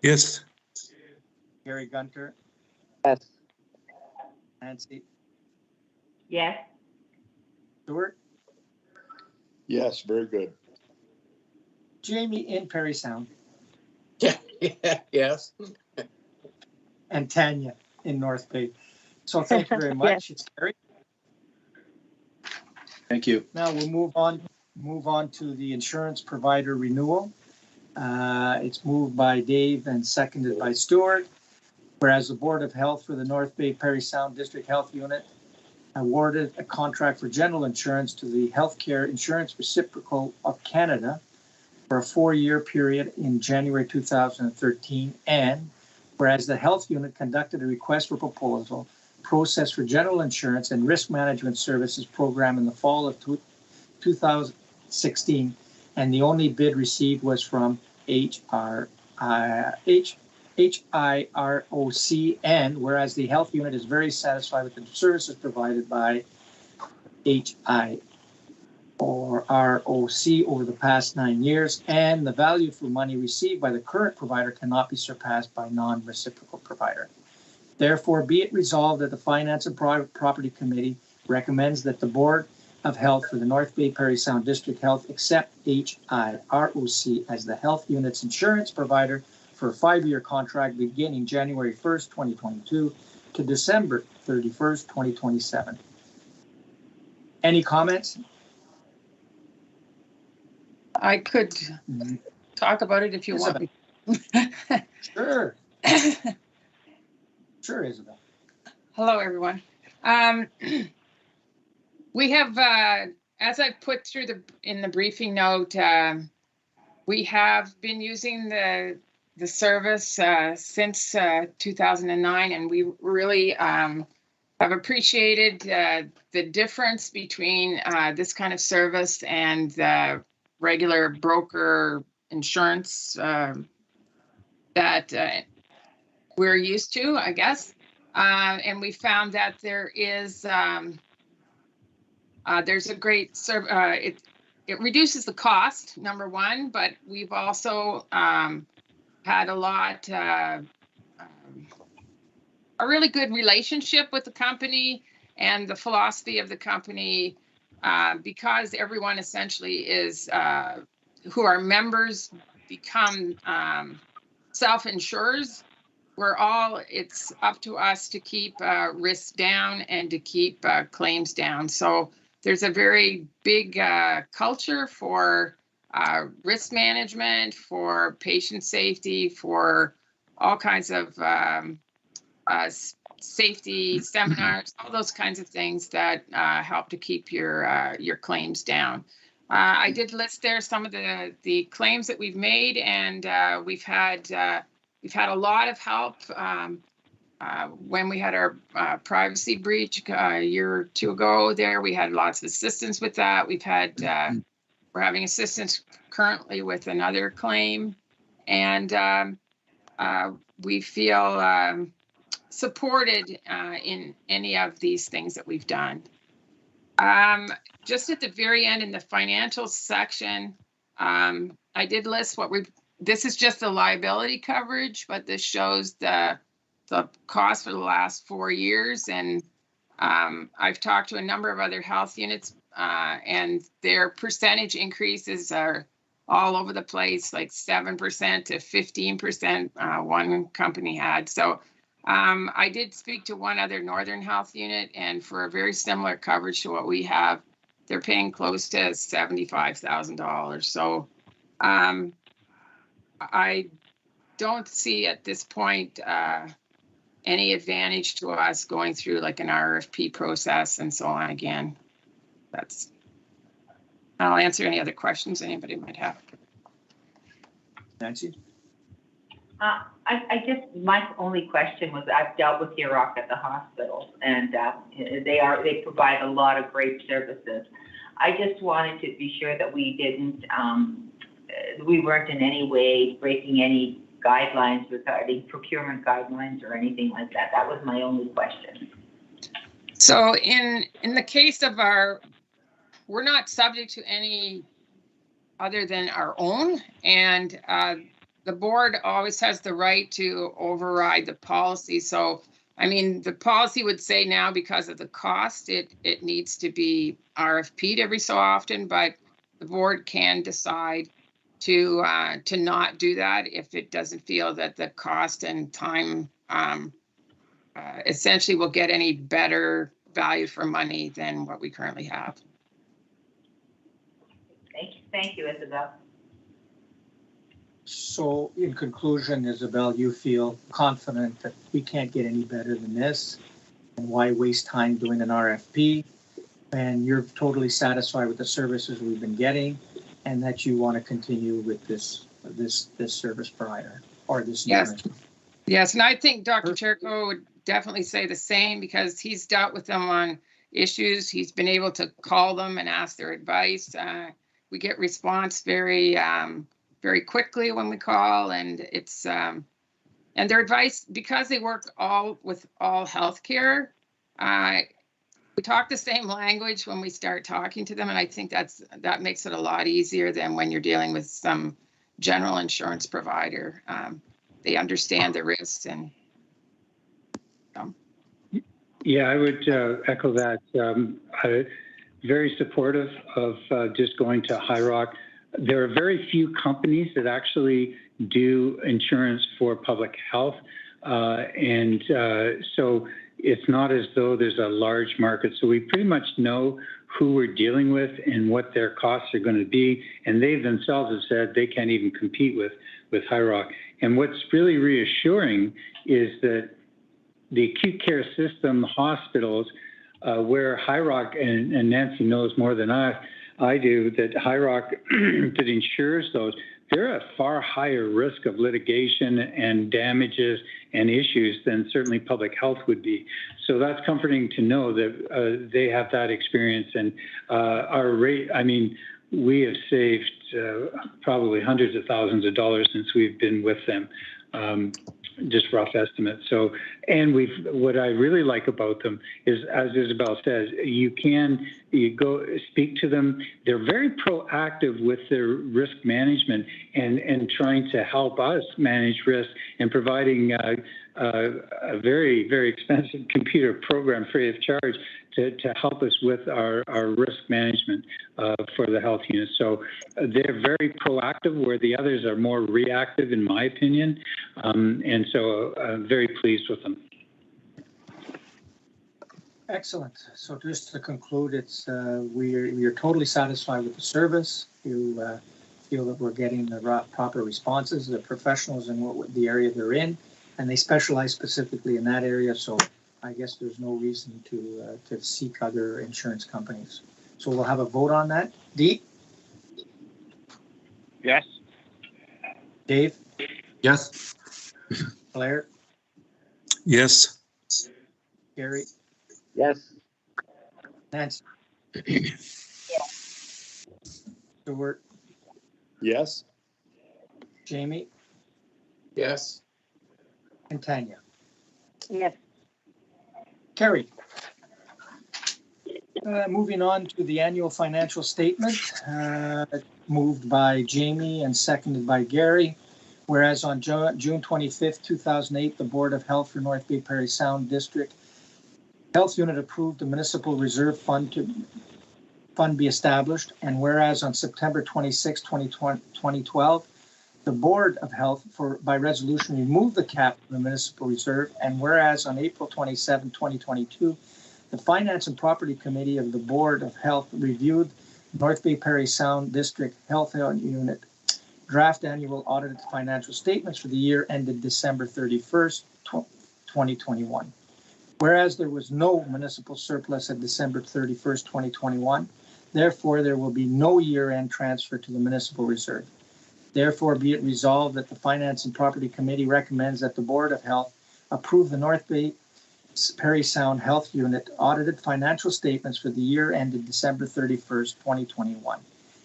[SPEAKER 4] Yes.
[SPEAKER 1] Gary Gunter?
[SPEAKER 3] Yes.
[SPEAKER 1] Nancy?
[SPEAKER 5] Yes.
[SPEAKER 1] Stuart?
[SPEAKER 6] Yes, very good.
[SPEAKER 1] Jamie in Parry Sound?
[SPEAKER 11] Yeah. Yes.
[SPEAKER 1] And Tanya in North Bay. So thank you very much. It's carried.
[SPEAKER 10] Thank you.
[SPEAKER 1] Now we'll move on to the insurance provider renewal. It's moved by Dave and seconded by Stuart. Whereas the Board of Health for the North Bay Parry Sound District Health Unit awarded a contract for general insurance to the Healthcare Insurance Reciprocal of Canada for a 4-year period in January 2013. And whereas the health unit conducted a request for proposal process for general insurance and risk management services program in the fall of 2016, and the only bid received was from HIROC, and whereas the health unit is very satisfied with the services provided by HIROC over the past 9 years, and the value for money received by the current provider cannot be surpassed by non-reciprocal provider. Therefore, be it resolved that the Finance and Property Committee recommends that the Board of Health for the North Bay Parry Sound District Health accept HIROC as the health unit's insurance provider for a 5-year contract beginning January 1st, 2022 to December 31st, 2027. Any comments?
[SPEAKER 12] I could talk about it if you want.
[SPEAKER 1] Sure. Sure, Isabel.
[SPEAKER 12] Hello, everyone. We have, as I put through in the briefing note, we have been using the service since 2009, and we really have have appreciated the difference between this kind of service and the regular broker insurance that we're used to, I guess. And we found that there's a great it reduces the cost, number one, but we've also had a really good relationship with the company and the philosophy of the company, because everyone essentially is who are members become self-insurers. It's up to us to keep risks down and to keep claims down. So there's a very big culture for risk management, for patient safety, for all kinds of safety seminars, all those kinds of things that help to keep your claims down. I did list there some of the claims that we've made, and we've had a lot of help. When we had our privacy breach a year or two ago there, we had lots of assistance with that. We're having assistance currently with another claim, and we feel supported in any of these things that we've done. Just at the very end in the financial section, I did list this is just the liability coverage, but this shows the cost for the last 4 years. And I've talked to a number of other health units, and their percentage increases are all over the place, like 7% to 15%, one company had. So I did speak to one other Northern Health unit, and for a very similar coverage to what we have, they're paying close to $75,000. So I don't see at this point any advantage to us going through like an RFP process and so on again. I'll answer any other questions anybody might have.
[SPEAKER 1] Nancy?
[SPEAKER 5] My only question was, I've dealt with UROC at the hospitals, and they provide a lot of great services. I just wanted to be sure that we weren't in any way breaking any guidelines regarding procurement guidelines or anything like that. That was my only question.
[SPEAKER 12] So in the case of we're not subject to any other than our own, and the board always has the right to override the policy. So, I mean, the policy would say now, because of the cost, it needs to be RFP'd every so often, but the board can decide to not do that if it doesn't feel that the cost and time essentially will get any better value for money than what we currently have.
[SPEAKER 5] Thank you, Isabel.
[SPEAKER 1] So in conclusion, Isabel, you feel confident that we can't get any better than this, and why waste time doing an RFP, and you're totally satisfied with the services we've been getting, and that you want to continue with this service provider or this.
[SPEAKER 12] Yes, and I think Dr. Cherko would definitely say the same, because he's dealt with them on issues. He's been able to call them and ask their advice. We get response very quickly when we call, and it's and their advice, because they work with all healthcare. We talk the same language when we start talking to them, and I think that makes it a lot easier than when you're dealing with some general insurance provider. They understand the risks, and
[SPEAKER 9] Yeah, I would echo that. Very supportive of just going to High Rock. There are very few companies that actually do insurance for public health. So it's not as though there's a large market. So we pretty much know who we're dealing with and what their costs are going to be. And they themselves have said they can't even compete with High Rock. And what's really reassuring is that the acute care system hospitals, where High Rock, and Nancy knows more than I do, that High Rock that insures those, they're at far higher risk of litigation and damages and issues than certainly public health would be. So that's comforting to know that they have that experience. And our rate, I mean, we have saved probably hundreds of thousands of dollars since we've been with them. Just rough estimates. So, and what I really like about them is, as Isabel says, you go speak to them. They're very proactive with their risk management and trying to help us manage risk and providing a very, very expensive computer program free of charge to help us with our risk management for the health unit. So they're very proactive where the others are more reactive, in my opinion. And so I'm very pleased with them.
[SPEAKER 1] Excellent. So just to conclude, it's we are totally satisfied with the service. You feel that we're getting the proper responses. The professionals in the area they're in, and they specialize specifically in that area. So I guess there's no reason to seek other insurance companies. So we'll have a vote on that. Dee?
[SPEAKER 2] Yes.
[SPEAKER 1] Dave?
[SPEAKER 4] Yes.
[SPEAKER 1] Blair?
[SPEAKER 4] Yes.
[SPEAKER 1] Gary?
[SPEAKER 3] Yes.
[SPEAKER 1] Nancy? Stuart?
[SPEAKER 6] Yes.
[SPEAKER 1] Jamie?
[SPEAKER 11] Yes.
[SPEAKER 1] And Tanya?
[SPEAKER 5] Yes.
[SPEAKER 1] Carried. Moving on to the annual financial statement, moved by Jamie and seconded by Gary. Whereas on June 25th, 2008, the Board of Health for North Bay Parry Sound District Health Unit approved the Municipal Reserve Fund be established. And whereas on September 26, 2012, the Board of Health by resolution removed the cap from the Municipal Reserve. And whereas on April 27, 2022, the Finance and Property Committee of the Board of Health reviewed North Bay Parry Sound District Health Unit draft annual audited financial statements for the year ended December 31st, 2021. Whereas there was no municipal surplus at December 31st, 2021, therefore there will be no year-end transfer to the municipal reserve. Therefore, be it resolved that the Finance and Property Committee recommends that the Board of Health approve the North Bay Parry Sound Health Unit audited financial statements for the year ended December 31st, 2021.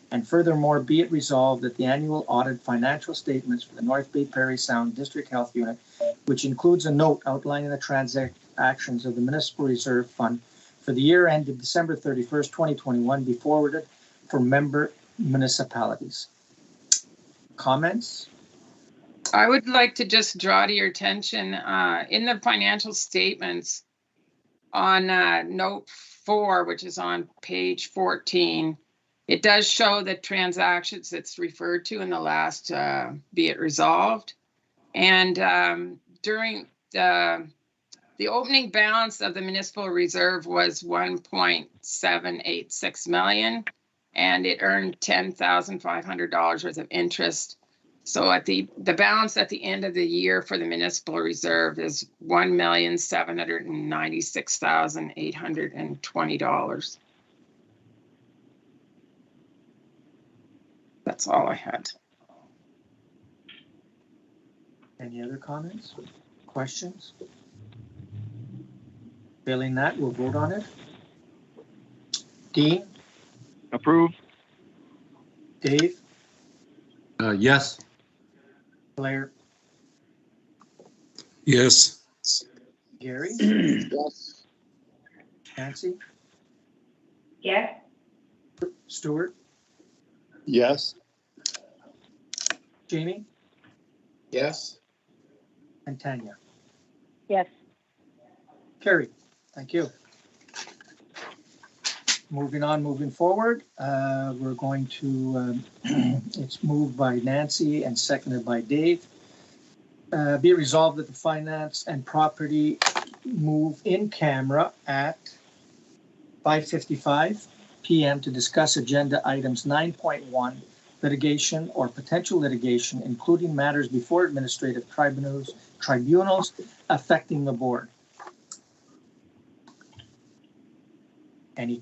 [SPEAKER 1] And furthermore, be it resolved that the annual audited financial statements for the North Bay Parry Sound District Health Unit, which includes a note outlining the transactions of the Municipal Reserve Fund for the year ended December 31st, 2021, be forwarded for member municipalities. Comments?
[SPEAKER 12] I would like to just draw to your attention in the financial statements on note 4, which is on page 14. It does show the transactions that's referred to in the last be it resolved. And during the opening balance of the municipal reserve was $1.786 million, and it earned $10,500 worth of interest. So at the balance at the end of the year for the municipal reserve is $1,796,820. That's all I had.
[SPEAKER 1] Any other comments, questions? Failing that, we'll vote on it. Dean?
[SPEAKER 2] Approve.
[SPEAKER 1] Dave?
[SPEAKER 4] Yes.
[SPEAKER 1] Blair?
[SPEAKER 4] Yes.
[SPEAKER 1] Gary?
[SPEAKER 3] Yes.
[SPEAKER 1] Nancy?
[SPEAKER 5] Yes.
[SPEAKER 1] Stuart?
[SPEAKER 6] Yes.
[SPEAKER 1] Jamie?
[SPEAKER 11] Yes.
[SPEAKER 1] And Tanya?
[SPEAKER 5] Yes.
[SPEAKER 1] Carried. Thank you. Moving forward, we're going to, it's moved by Nancy and seconded by Dave. Be it resolved that the Finance and Property move in camera at 5:55 p.m. to discuss agenda items 9.1, litigation or potential litigation, including matters before administrative tribunals affecting the board. Any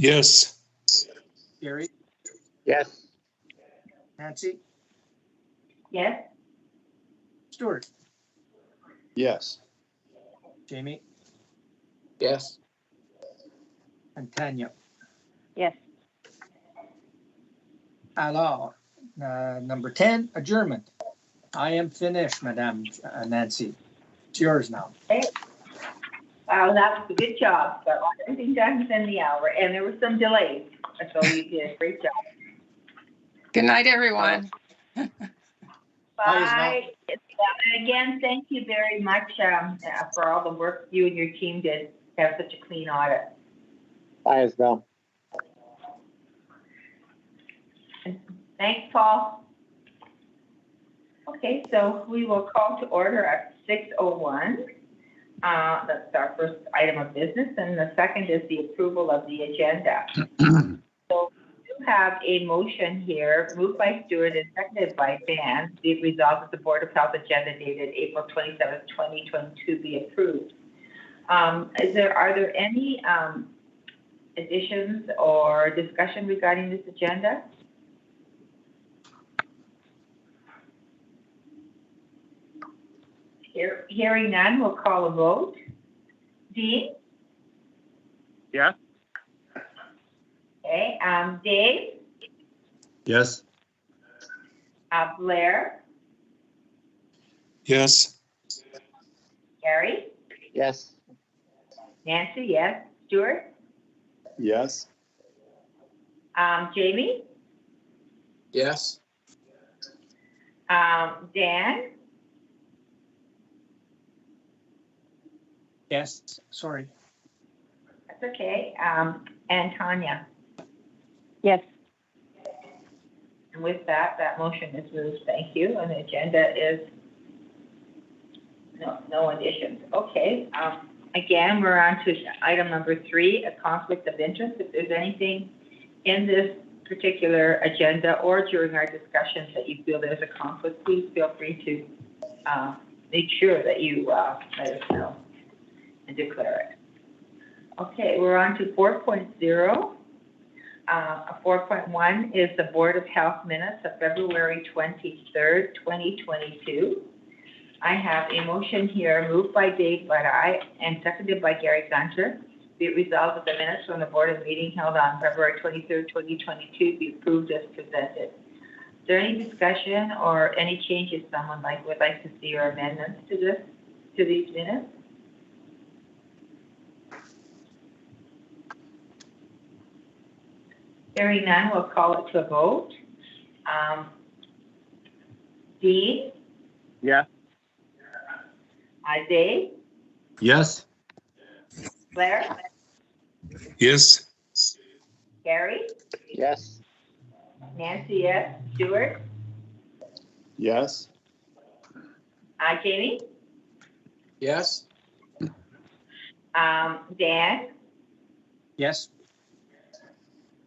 [SPEAKER 4] Yes.
[SPEAKER 1] Gary,
[SPEAKER 3] Yes.
[SPEAKER 1] Nancy,
[SPEAKER 5] Yes?
[SPEAKER 1] Stuart,
[SPEAKER 6] Yes.
[SPEAKER 1] Jamie,
[SPEAKER 11] Yes.
[SPEAKER 1] and Tanya.
[SPEAKER 13] Yes.
[SPEAKER 1] Alors, number 10, adjournment. I am finished, Madame Nancy. It's yours now.
[SPEAKER 5] Wow, that was a good job. Got everything done within the hour, and there were some delays. So you did a great job.
[SPEAKER 12] Good night, everyone.
[SPEAKER 1] Bye,
[SPEAKER 5] Bye. And again, thank you very much for all the work you and your team did to have such a clean audit.
[SPEAKER 3] Bye, Isabel.
[SPEAKER 5] Thanks, Paul. Okay, so we will call to order at 6:01. That's our first item of business, and the second is the approval of the agenda. So we do have a motion here, moved by Stuart and seconded by Dan, be it resolved that the Board of Health agenda dated April 27th, 2022 be approved. Are there any additions or discussion regarding this agenda? Hearing none, we'll call a vote. Dean?
[SPEAKER 2] Yes.
[SPEAKER 5] Okay, Dave?
[SPEAKER 4] Yes.
[SPEAKER 5] Blair?
[SPEAKER 4] Yes.
[SPEAKER 5] Gary?
[SPEAKER 3] Yes.
[SPEAKER 5] Nancy, yes. Stuart?
[SPEAKER 6] Yes.
[SPEAKER 5] Jamie?
[SPEAKER 11] Yes.
[SPEAKER 5] Dan?
[SPEAKER 1] Yes, sorry.
[SPEAKER 5] That's okay. And Tanya?
[SPEAKER 13] Yes.
[SPEAKER 5] And with that, that motion is moved. Thank you. And the agenda is no additions. Okay. Again, we're on to item number 3, a conflict of interest. If there's anything in this particular agenda or during our discussions that you feel there's a conflict, please feel free to make sure that you let us know and declare it. Okay, we're on to 4.0. 4.1 is the Board of Health minutes of February 23rd, 2022. I have a motion here moved by Dave Budai and seconded by Gary Gunter. Be it resolved that the minutes from the Board of meeting held on February 23rd, 2022 be approved as presented. Is there any discussion or any changes someone would like to see or amendments to these minutes? Hearing none, we'll call it to a vote. Dean?
[SPEAKER 2] Yes.
[SPEAKER 5] Dave?
[SPEAKER 4] Yes.
[SPEAKER 5] Blair?
[SPEAKER 4] Yes.
[SPEAKER 5] Gary?
[SPEAKER 3] Yes.
[SPEAKER 5] Nancy, yes. Stuart?
[SPEAKER 6] Yes.
[SPEAKER 5] Jamie?
[SPEAKER 11] Yes.
[SPEAKER 5] Dan?
[SPEAKER 1] Yes,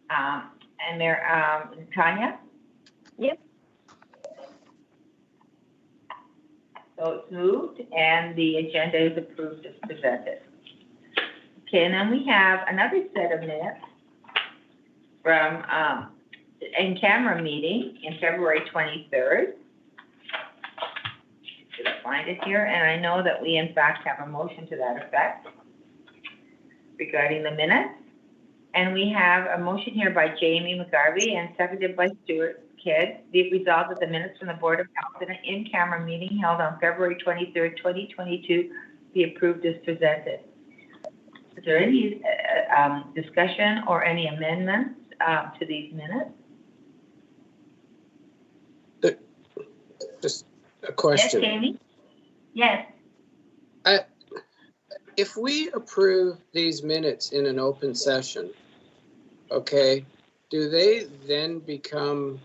[SPEAKER 5] And there, Tanya?
[SPEAKER 13] Yep.
[SPEAKER 5] So it's moved and the agenda is approved as presented. Okay, and then we have another set of minutes from in-camera meeting in February 23rd. Should I find it here? And I know that we in fact have a motion to that effect regarding the minutes. And we have a motion here by Jamie McGarvey and seconded by Stuart Kidd. Be it resolved that the minutes from the Board of Health in an in-camera meeting held on February 23rd, 2022 be approved as presented. Is there any discussion or any amendments to these minutes?
[SPEAKER 11] Just a question.
[SPEAKER 5] Yes, Jamie? Yes.
[SPEAKER 11] If we approve these minutes in an open session, okay, do they then become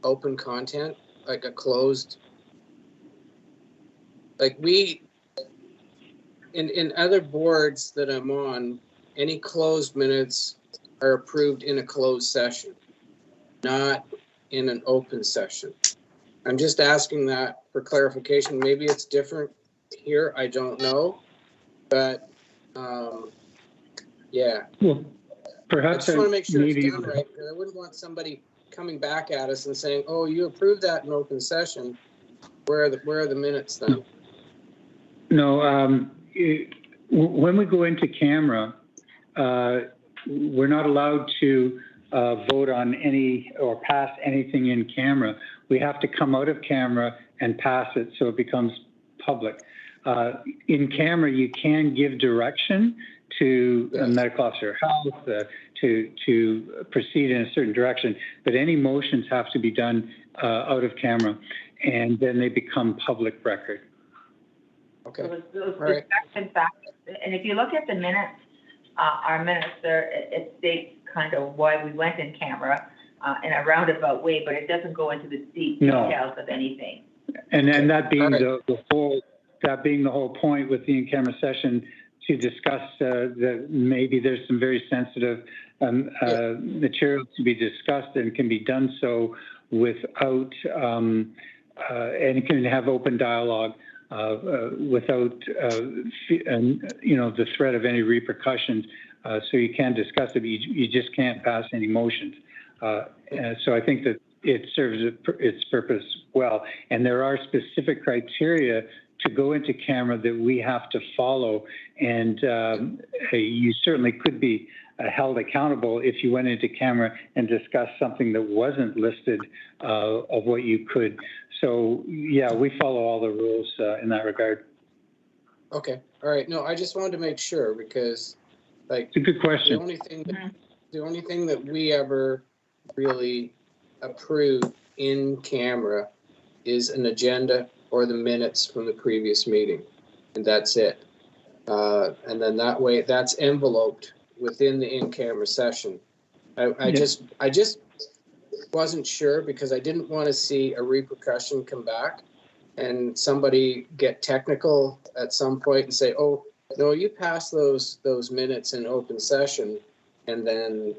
[SPEAKER 11] open content, like a closed? Like in other boards that I'm on, any closed minutes are approved in a closed session, not in an open session. I'm just asking that for clarification. Maybe it's different here, I don't know. But, yeah. I
[SPEAKER 9] Perhaps
[SPEAKER 11] just want to make sure
[SPEAKER 9] maybe,
[SPEAKER 11] it's done right, because I wouldn't want somebody coming back at us and saying, oh, you approved that in open session. Where are the minutes then?
[SPEAKER 9] no, when we go into camera, we're not allowed to vote on any or pass anything in camera. We have to come out of camera and pass it so it becomes public. In camera, you can give direction to a medical officer of health to proceed in a certain direction, but any motions have to be done out of camera, and then they become public record.
[SPEAKER 11] Okay.
[SPEAKER 5] So those
[SPEAKER 11] All right.
[SPEAKER 5] discussion factors, and if you look at the minutes, our minutes there, it states kind of why we went in camera in a roundabout way, but it doesn't go into the deep details of anything.
[SPEAKER 9] And that being that being the whole point with the in-camera session, to discuss that maybe there's some very sensitive material to be discussed, and can be done so without and it can have open dialogue without the threat of any repercussions. So you can discuss it, but you just can't pass any motions. So I think that it serves its purpose well, and there are specific criteria to go into camera that we have to follow, and you certainly could be held accountable if you went into camera and discussed something that wasn't listed of what you could. So yeah, we follow all the rules in that regard.
[SPEAKER 11] Okay, all right. No, I just wanted to make sure, because like,
[SPEAKER 9] it's a good question.
[SPEAKER 11] The only thing that we ever really approve in camera is an agenda or the minutes from the previous meeting, and that's it. And then that way, that's enveloped within the in-camera session. I just wasn't sure, because I didn't want to see a repercussion come back and somebody get technical at some point and say, oh, no, you passed those minutes in open session, and then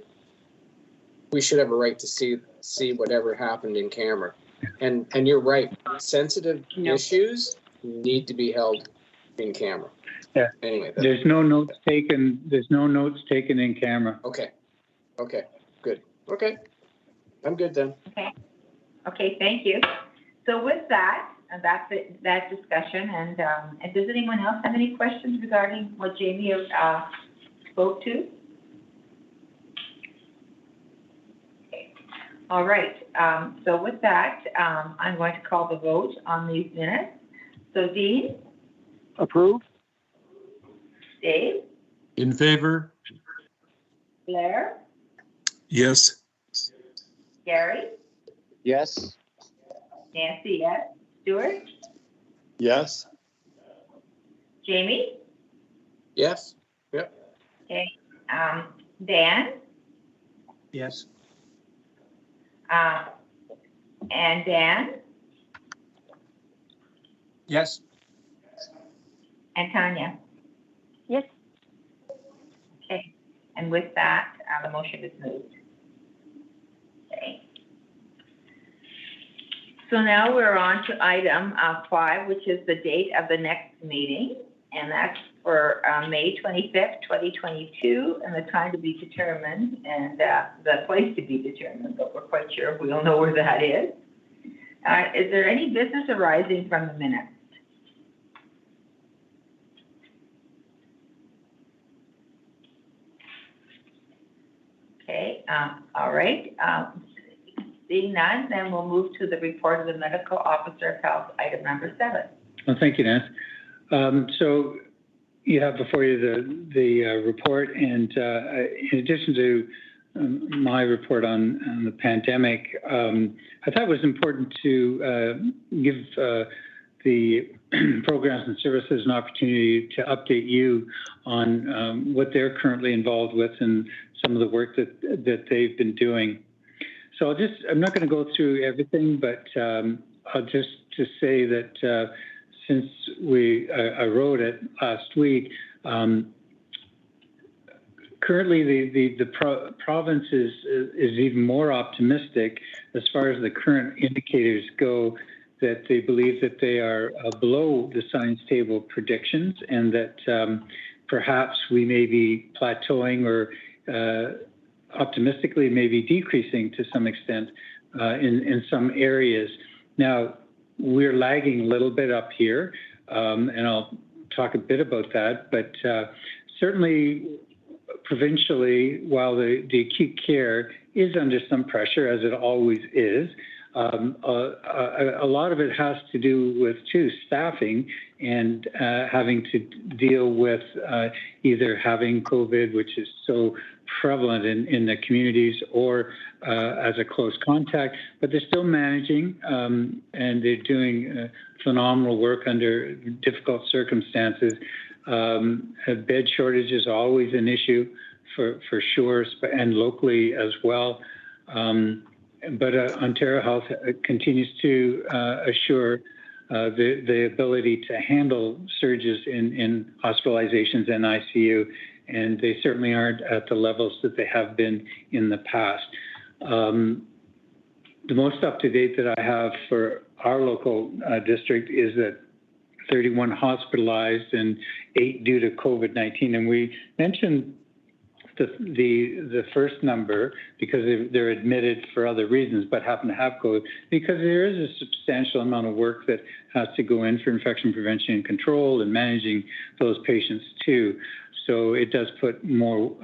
[SPEAKER 11] we should have a right to see whatever happened in camera. And you're right, sensitive issues need to be held in camera.
[SPEAKER 9] Yeah.
[SPEAKER 11] Anyway,
[SPEAKER 9] there's no notes taken. There's no notes taken in camera.
[SPEAKER 11] Okay. Okay. Good. Okay. I'm good then.
[SPEAKER 5] Okay. Okay. Thank you. So with that, that's it, that discussion. And does anyone else have any questions regarding what Jamie spoke to? Okay. All right. So with that, I'm going to call the vote on these minutes. So Dean?
[SPEAKER 2] Approved.
[SPEAKER 5] Dave?
[SPEAKER 4] In favor?
[SPEAKER 5] Blair?
[SPEAKER 4] Yes.
[SPEAKER 5] Gary?
[SPEAKER 3] Yes.
[SPEAKER 5] Nancy, yes. Stuart?
[SPEAKER 6] Yes.
[SPEAKER 5] Jamie?
[SPEAKER 11] Yes. Yep.
[SPEAKER 5] Okay. Dan?
[SPEAKER 1] Yes.
[SPEAKER 5] And Dan?
[SPEAKER 1] Yes.
[SPEAKER 5] And Tanya?
[SPEAKER 13] Yes.
[SPEAKER 5] Okay. And with that, the motion is moved. Okay. So now we're on to item 5, which is the date of the next meeting, and that's for May 25th, 2022, and the time to be determined, and the place to be determined, but we're quite sure we don't know where that is. Is there any business arising from the minutes? Okay, all right. Seeing none, then we'll move to the report of the medical officer of health, item number 7.
[SPEAKER 9] Well, thank you, Nance. So you have before you the report, and in addition to my report on the pandemic, I thought it was important to give the programs and services an opportunity to update you on what they're currently involved with and some of the work that they've been doing. So I'm not going to go through everything, but I'll just say that since I wrote it last week, currently the province is even more optimistic as far as the current indicators go, that they believe that they are below the science table predictions, and that perhaps we may be plateauing or optimistically maybe decreasing to some extent in some areas. Now, we're lagging a little bit up here, and I'll talk a bit about that, but certainly provincially, while the acute care is under some pressure, as it always is, a lot of it has to do with, too, staffing and having to deal with either having COVID, which is so prevalent in the communities, or as a close contact, but they're still managing and they're doing phenomenal work under difficult circumstances. Bed shortage is always an issue for sure, and locally as well. But Ontario Health continues to assure the ability to handle surges in hospitalizations and ICU, and they certainly aren't at the levels that they have been in the past. The most up-to-date that I have for our local district is that 31 hospitalized and 8 due to COVID-19, and we mentioned the first number because they're admitted for other reasons but happen to have COVID, because there is a substantial amount of work that has to go in for infection prevention and control and managing those patients too. So it does put more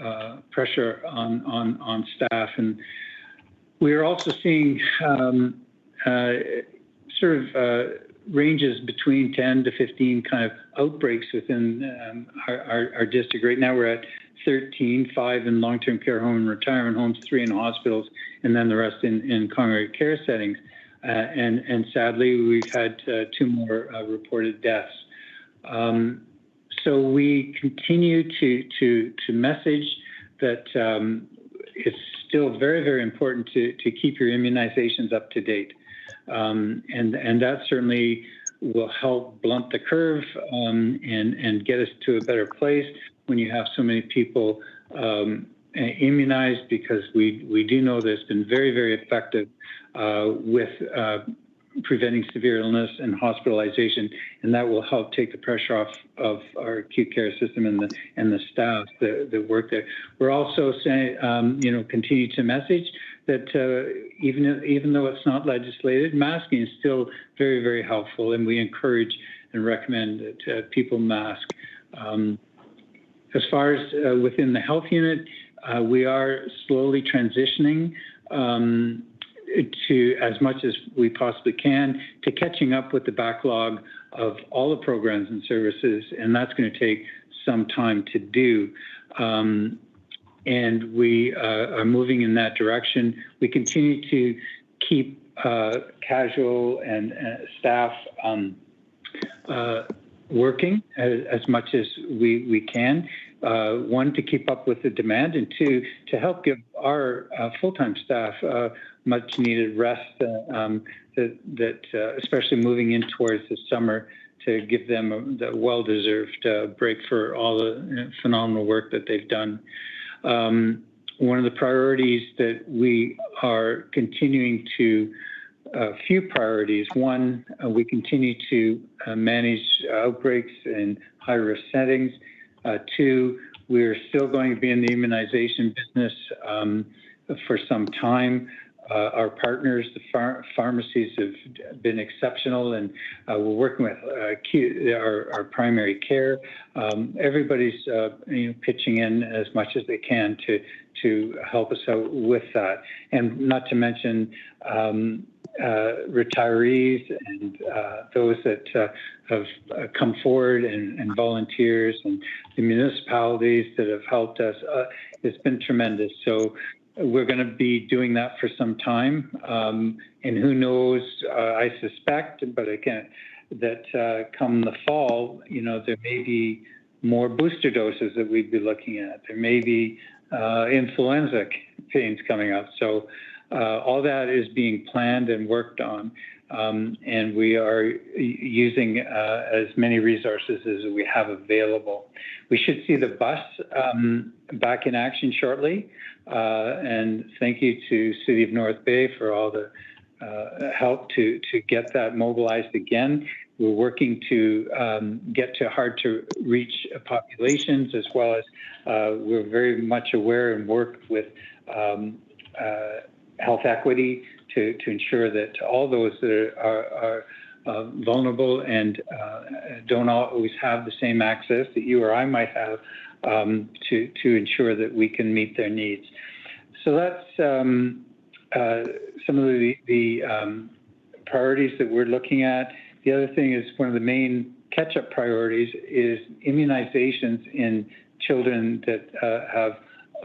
[SPEAKER 9] pressure on staff. And we're also seeing ranges between 10 to 15 kind of outbreaks within our district. Right now we're at 13, 5 in long-term care home and retirement homes, 3 in hospitals, and then the rest in congregate care settings. And sadly, we've had 2 more reported deaths. So we continue to message that it's still very, very important to keep your immunizations up to date. And that certainly will help blunt the curve and get us to a better place when you have so many people immunized, because we do know that it's been very, very effective with preventing severe illness and hospitalization, and that will help take the pressure off of our acute care system and the staff that work there. We're also saying, continue to message that even though it's not legislated, masking is still very, very helpful, and we encourage and recommend that people mask. As far as within the health unit, we are slowly transitioning to, as much as we possibly can, to catching up with the backlog of all the programs and services, and that's going to take some time to do. And we are moving in that direction. We continue to keep casual and staff working as much as we can. 1, to keep up with the demand, and 2, to help give our full-time staff much needed rest, especially moving in towards the summer, to give them the well-deserved break for all the phenomenal work that they've done. One of the priorities that we are continuing to, few priorities. 1, we continue to manage outbreaks in high-risk settings. 2, we're still going to be in the immunization business for some time. Our partners, the pharmacies, have been exceptional, and we're working with our primary care. Everybody's pitching in as much as they can to help us out with that, and not to mention retirees and those that have come forward, and volunteers, and the municipalities that have helped us. It's been tremendous. So we're going to be doing that for some time, and who knows, I suspect, but again, that come the fall, there may be more booster doses that we'd be looking at. There may be influenza campaigns coming up. So all that is being planned and worked on, and we are using as many resources as we have available. We should see the bus back in action shortly, and thank you to City of North Bay for all the help to get that mobilized again. We're working to get to hard-to-reach populations, as well as we're very much aware and work with health equity, to ensure that all those that are vulnerable and don't always have the same access that you or I might have, to ensure that we can meet their needs. So that's some of the priorities that we're looking at. The other thing is one of the main catch-up priorities is immunizations in children that have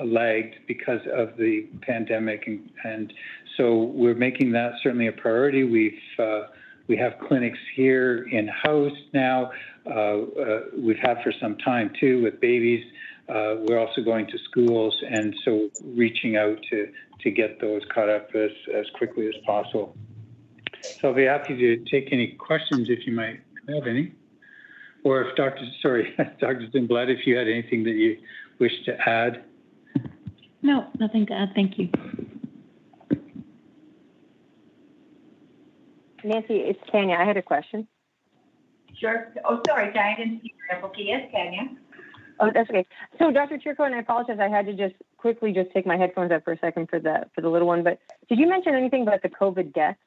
[SPEAKER 9] lagged because of the pandemic, and so we're making that certainly a priority. We have clinics here in-house now. We've had for some time too with babies. We're also going to schools, and so reaching out to get those caught up as quickly as possible. So I'll be happy to take any questions if you might have any, or if Dr. Zimblad, if you had anything that you wish to add.
[SPEAKER 14] No, nothing to add. Thank you.
[SPEAKER 13] Nancy, it's Tanya. I had a question.
[SPEAKER 5] Sure. Oh, sorry, I didn't see your okay. Yes, Tanya.
[SPEAKER 13] Oh, that's okay. So, Dr. Chirko, and I apologize, I had to just quickly take my headphones out for a second for the little one. But did you mention anything about the COVID deaths?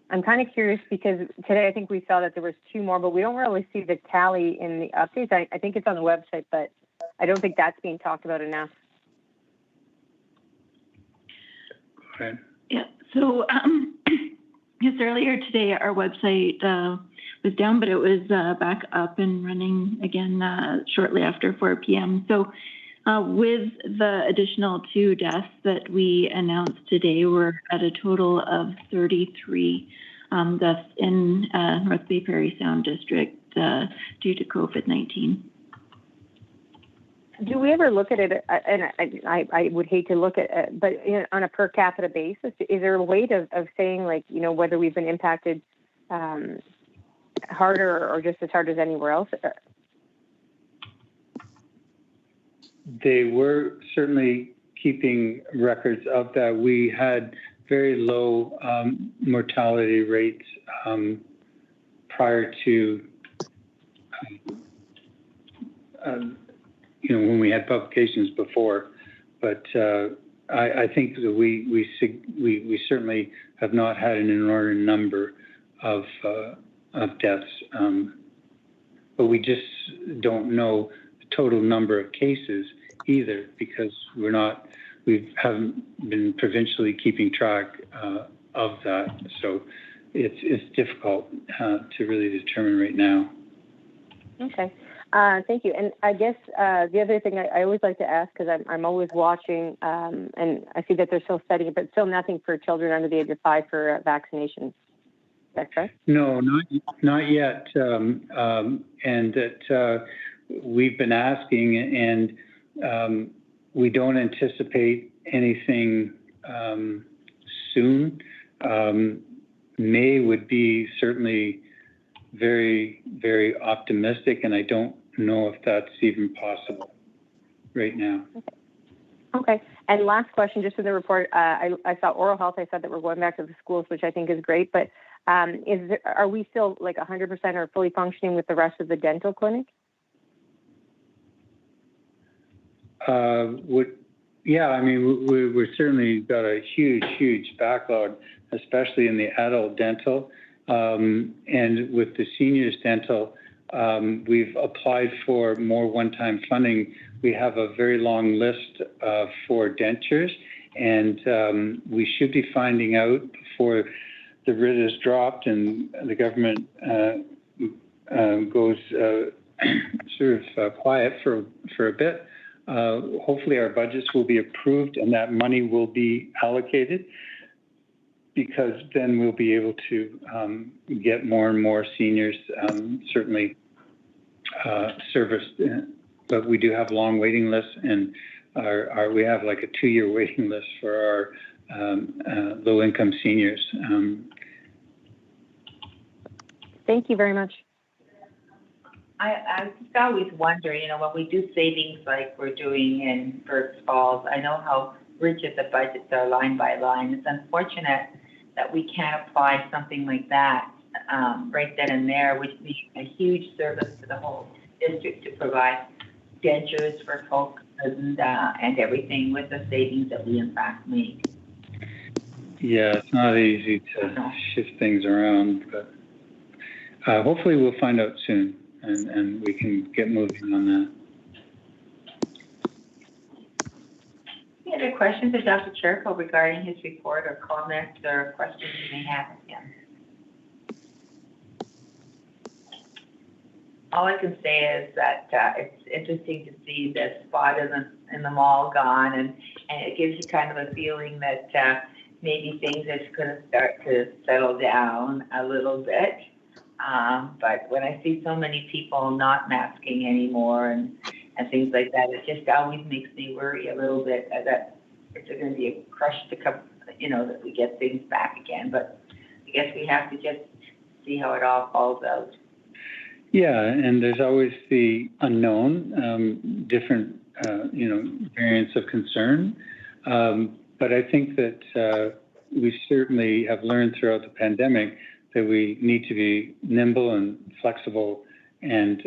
[SPEAKER 13] I'm kind of curious because today I think we saw that there was 2 more, but we don't really see the tally in the updates. I think it's on the website, but I don't think that's being talked about enough.
[SPEAKER 9] Okay.
[SPEAKER 14] Yeah. So, yes, earlier today our website was down, but it was back up and running again shortly after 4 p.m. So, with the additional 2 deaths that we announced today, we're at a total of 33 deaths in North Bay Prairie Sound District due to COVID-19.
[SPEAKER 13] Do we ever look at it, and I would hate to look at, but on a per capita basis, is there a way of saying, like, whether we've been impacted harder or just as hard as anywhere else?
[SPEAKER 9] They were certainly keeping records of that. We had very low mortality rates prior to when we had publications before, but I think that we certainly have not had an inordinate number of deaths, but we just don't know the total number of cases either, because we haven't been provincially keeping track of that, so it's difficult to really determine right now.
[SPEAKER 13] Okay. Thank you. And I guess the other thing I always like to ask, because I'm always watching, and I see that they're still studying, but still nothing for children under the age of 5 for vaccinations. Is that correct?
[SPEAKER 9] No, not yet. And that we've been asking, and we don't anticipate anything soon. May would be certainly very, very optimistic, and I don't know if that's even possible right now.
[SPEAKER 13] Okay. And last question, just in the report, I saw oral health. I said that we're going back to the schools, which I think is great, but are we still like 100% or fully functioning with the rest of the dental clinic?
[SPEAKER 9] Yeah, I mean, we're certainly got a huge backlog, especially in the adult dental. And with the seniors dental, we've applied for more one-time funding. We have a very long list for dentures, and we should be finding out before the writ is dropped and the government goes sort of quiet for a bit. Hopefully our budgets will be approved and that money will be allocated, because then we'll be able to get more and more seniors certainly serviced. But we do have long waiting lists, and we have like a 2-year waiting list for our low-income seniors.
[SPEAKER 13] Thank you very much.
[SPEAKER 5] I just always wonder, when we do savings like we're doing in First Falls, I know how rigid the budgets are line by line. It's unfortunate that we can't apply something like that right then and there, which would be a huge service to the whole district to provide dentures for folks and everything with the savings that we in fact made.
[SPEAKER 9] Yeah, it's not easy to shift things around, but hopefully we'll find out soon and we can get moving on that.
[SPEAKER 5] Any other questions of Dr. Chirko regarding his report or comments or questions you may have of him? All I can say is that it's interesting to see the spot in the mall gone, and it gives you kind of a feeling that maybe things are going to start to settle down a little bit. But when I see so many people not masking anymore and things like that, it just always makes me worry a little bit that it's going to be a crush to come, that we get things back again. But I guess we have to just see how it all falls out.
[SPEAKER 9] Yeah, and there's always the unknown, different, variants of concern. But I think that we certainly have learned throughout the pandemic that we need to be nimble and flexible and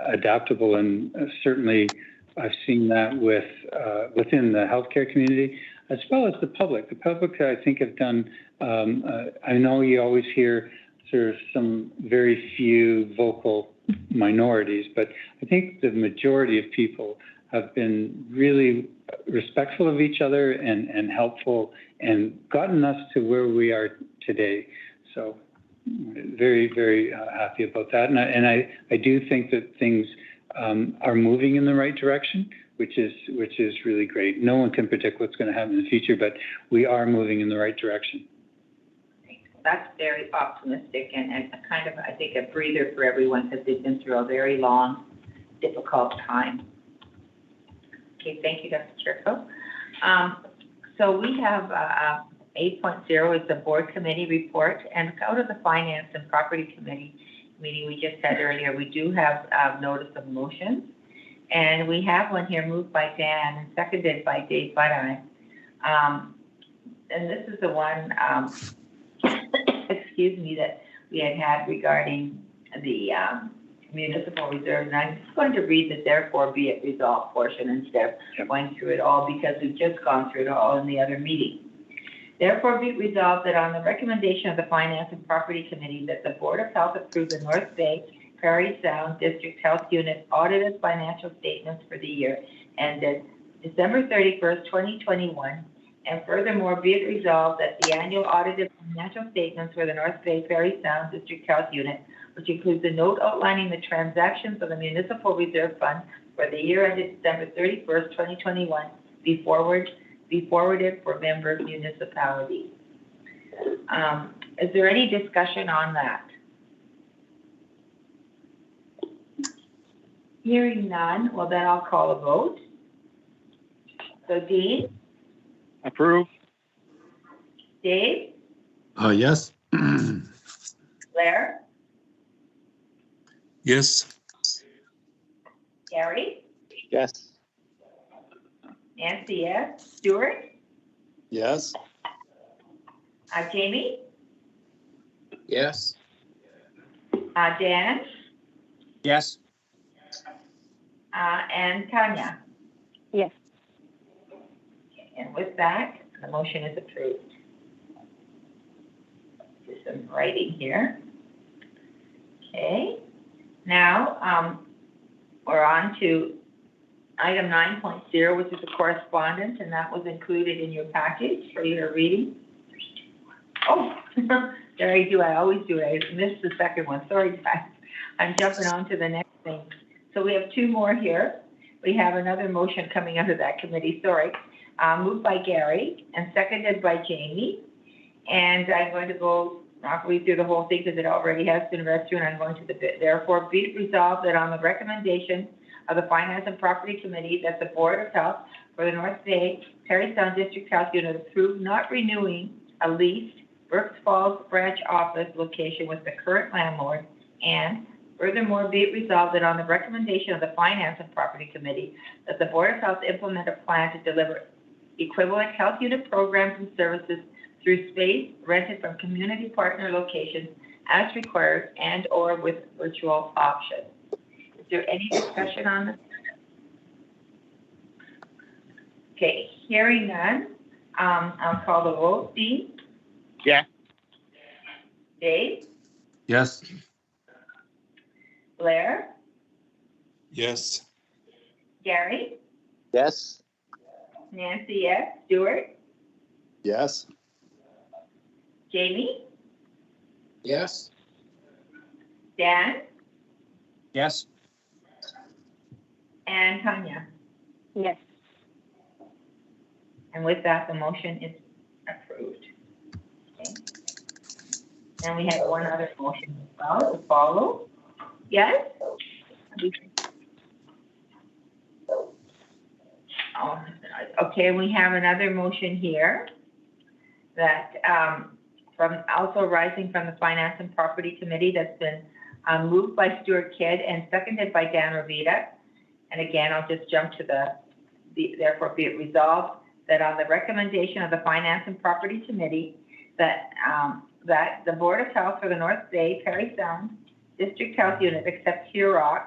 [SPEAKER 9] adaptable. And certainly I've seen that within the healthcare community, as well as the public. The public, I think, have done, I know you always hear there's some very few vocal minorities, but I think the majority of people have been really respectful of each other and helpful and gotten us to where we are today. So very, very happy about that. And I do think that things are moving in the right direction, which is really great. No one can predict what's going to happen in the future, but we are moving in the right direction.
[SPEAKER 5] That's very optimistic and a kind of, I think, a breather for everyone because they've been through a very long, difficult time. Okay, thank you, Dr. Chirko. So we have 8.0 is the board committee report, and out of the finance and property committee meeting we just had earlier, we do have notice of motions, and we have one here moved by Dan and seconded by Dave Budai. And this is the one, excuse me, that we had regarding the municipal reserve. And I'm just going to read the therefore be it resolved portion instead of going through it all because we've just gone through it all in the other meeting. Therefore be it resolved that on the recommendation of the Finance and Property Committee that the Board of Health approve the North Bay Prairie Sound District Health Unit audited financial statements for the year ended December 31st, 2021. And furthermore, be it resolved that the annual audited financial statements for the North Bay Prairie Sound District Health Unit, which includes a note outlining the transactions of the Municipal Reserve Fund for the year ended December 31st, 2021, be forwarded for member municipalities. Is there any discussion on that? Hearing none, well then I'll call a vote. So Dean?
[SPEAKER 2] Approve.
[SPEAKER 5] Dave?
[SPEAKER 4] Yes.
[SPEAKER 5] Blair?
[SPEAKER 4] Yes.
[SPEAKER 5] Gary?
[SPEAKER 3] Yes.
[SPEAKER 5] Nancy, yes. Stuart?
[SPEAKER 6] Yes.
[SPEAKER 5] Jamie?
[SPEAKER 11] Yes.
[SPEAKER 5] Dan?
[SPEAKER 1] Yes.
[SPEAKER 5] And Tanya?
[SPEAKER 13] Yes.
[SPEAKER 5] And with that, the motion is approved. Do some writing here. Okay. Now, we're on to item 9.0, which is the correspondence, and that was included in your package for your reading. Oh, there I do. I always do it. I missed the second one. Sorry, guys. I'm jumping on to the next thing. So we have two more here. We have another motion coming out of that committee. Sorry. Moved by Gary and seconded by Jamie. And I'm going to go not read through the whole thing because it already has been read through, and I'm going to the bit. Therefore, be it resolved that on the recommendation of the Finance and Property Committee that the Board of Health for the North Bay Prairie Sound District Health Unit approve not renewing a leased Burkes Falls branch office location with the current landlord, and furthermore, be it resolved that on the recommendation of the Finance and Property Committee that the Board of Health implement a plan to deliver equivalent health unit programs and services through space rented from community partner locations as required and or with virtual options. Is there any discussion on this? Okay, hearing none, I'll call the vote. Dean?
[SPEAKER 2] Yeah.
[SPEAKER 5] Dave?
[SPEAKER 4] Yes.
[SPEAKER 5] Blair?
[SPEAKER 4] Yes.
[SPEAKER 5] Gary?
[SPEAKER 3] Yes.
[SPEAKER 5] Nancy, yes. Stuart?
[SPEAKER 6] Yes.
[SPEAKER 5] Jamie?
[SPEAKER 11] Yes.
[SPEAKER 5] Dan?
[SPEAKER 1] Yes.
[SPEAKER 5] And Tanya?
[SPEAKER 13] Yes.
[SPEAKER 5] And with that, the motion is approved. Okay. And we have one other motion as well to follow. Yes? Oh, okay, we have another motion here that, from, also rising from the Finance and Property Committee that's been moved by Stuart Kidd and seconded by Dan Rovita. And again, I'll just jump to therefore be it resolved that on the recommendation of the Finance and Property Committee, that that the Board of Health for the North Bay, Parry Sound District Health Unit accepts HUROC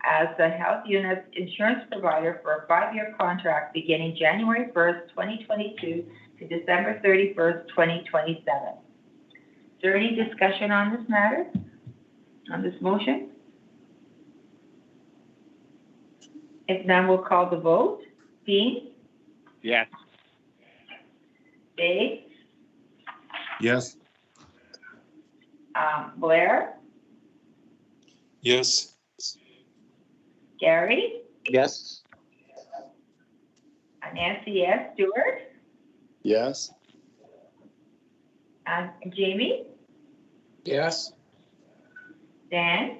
[SPEAKER 5] as the health unit's insurance provider for a 5-year contract beginning January 1st, 2022 to December 31st, 2027. Is there any discussion on this matter, on this motion? If none, we'll call the vote. Dean?
[SPEAKER 2] Yes.
[SPEAKER 5] Dave?
[SPEAKER 4] Yes.
[SPEAKER 5] Blair?
[SPEAKER 4] Yes.
[SPEAKER 5] Gary?
[SPEAKER 3] Yes.
[SPEAKER 5] Nancy, yes. Stuart?
[SPEAKER 6] Yes.
[SPEAKER 5] Jamie?
[SPEAKER 11] Yes.
[SPEAKER 5] Dan?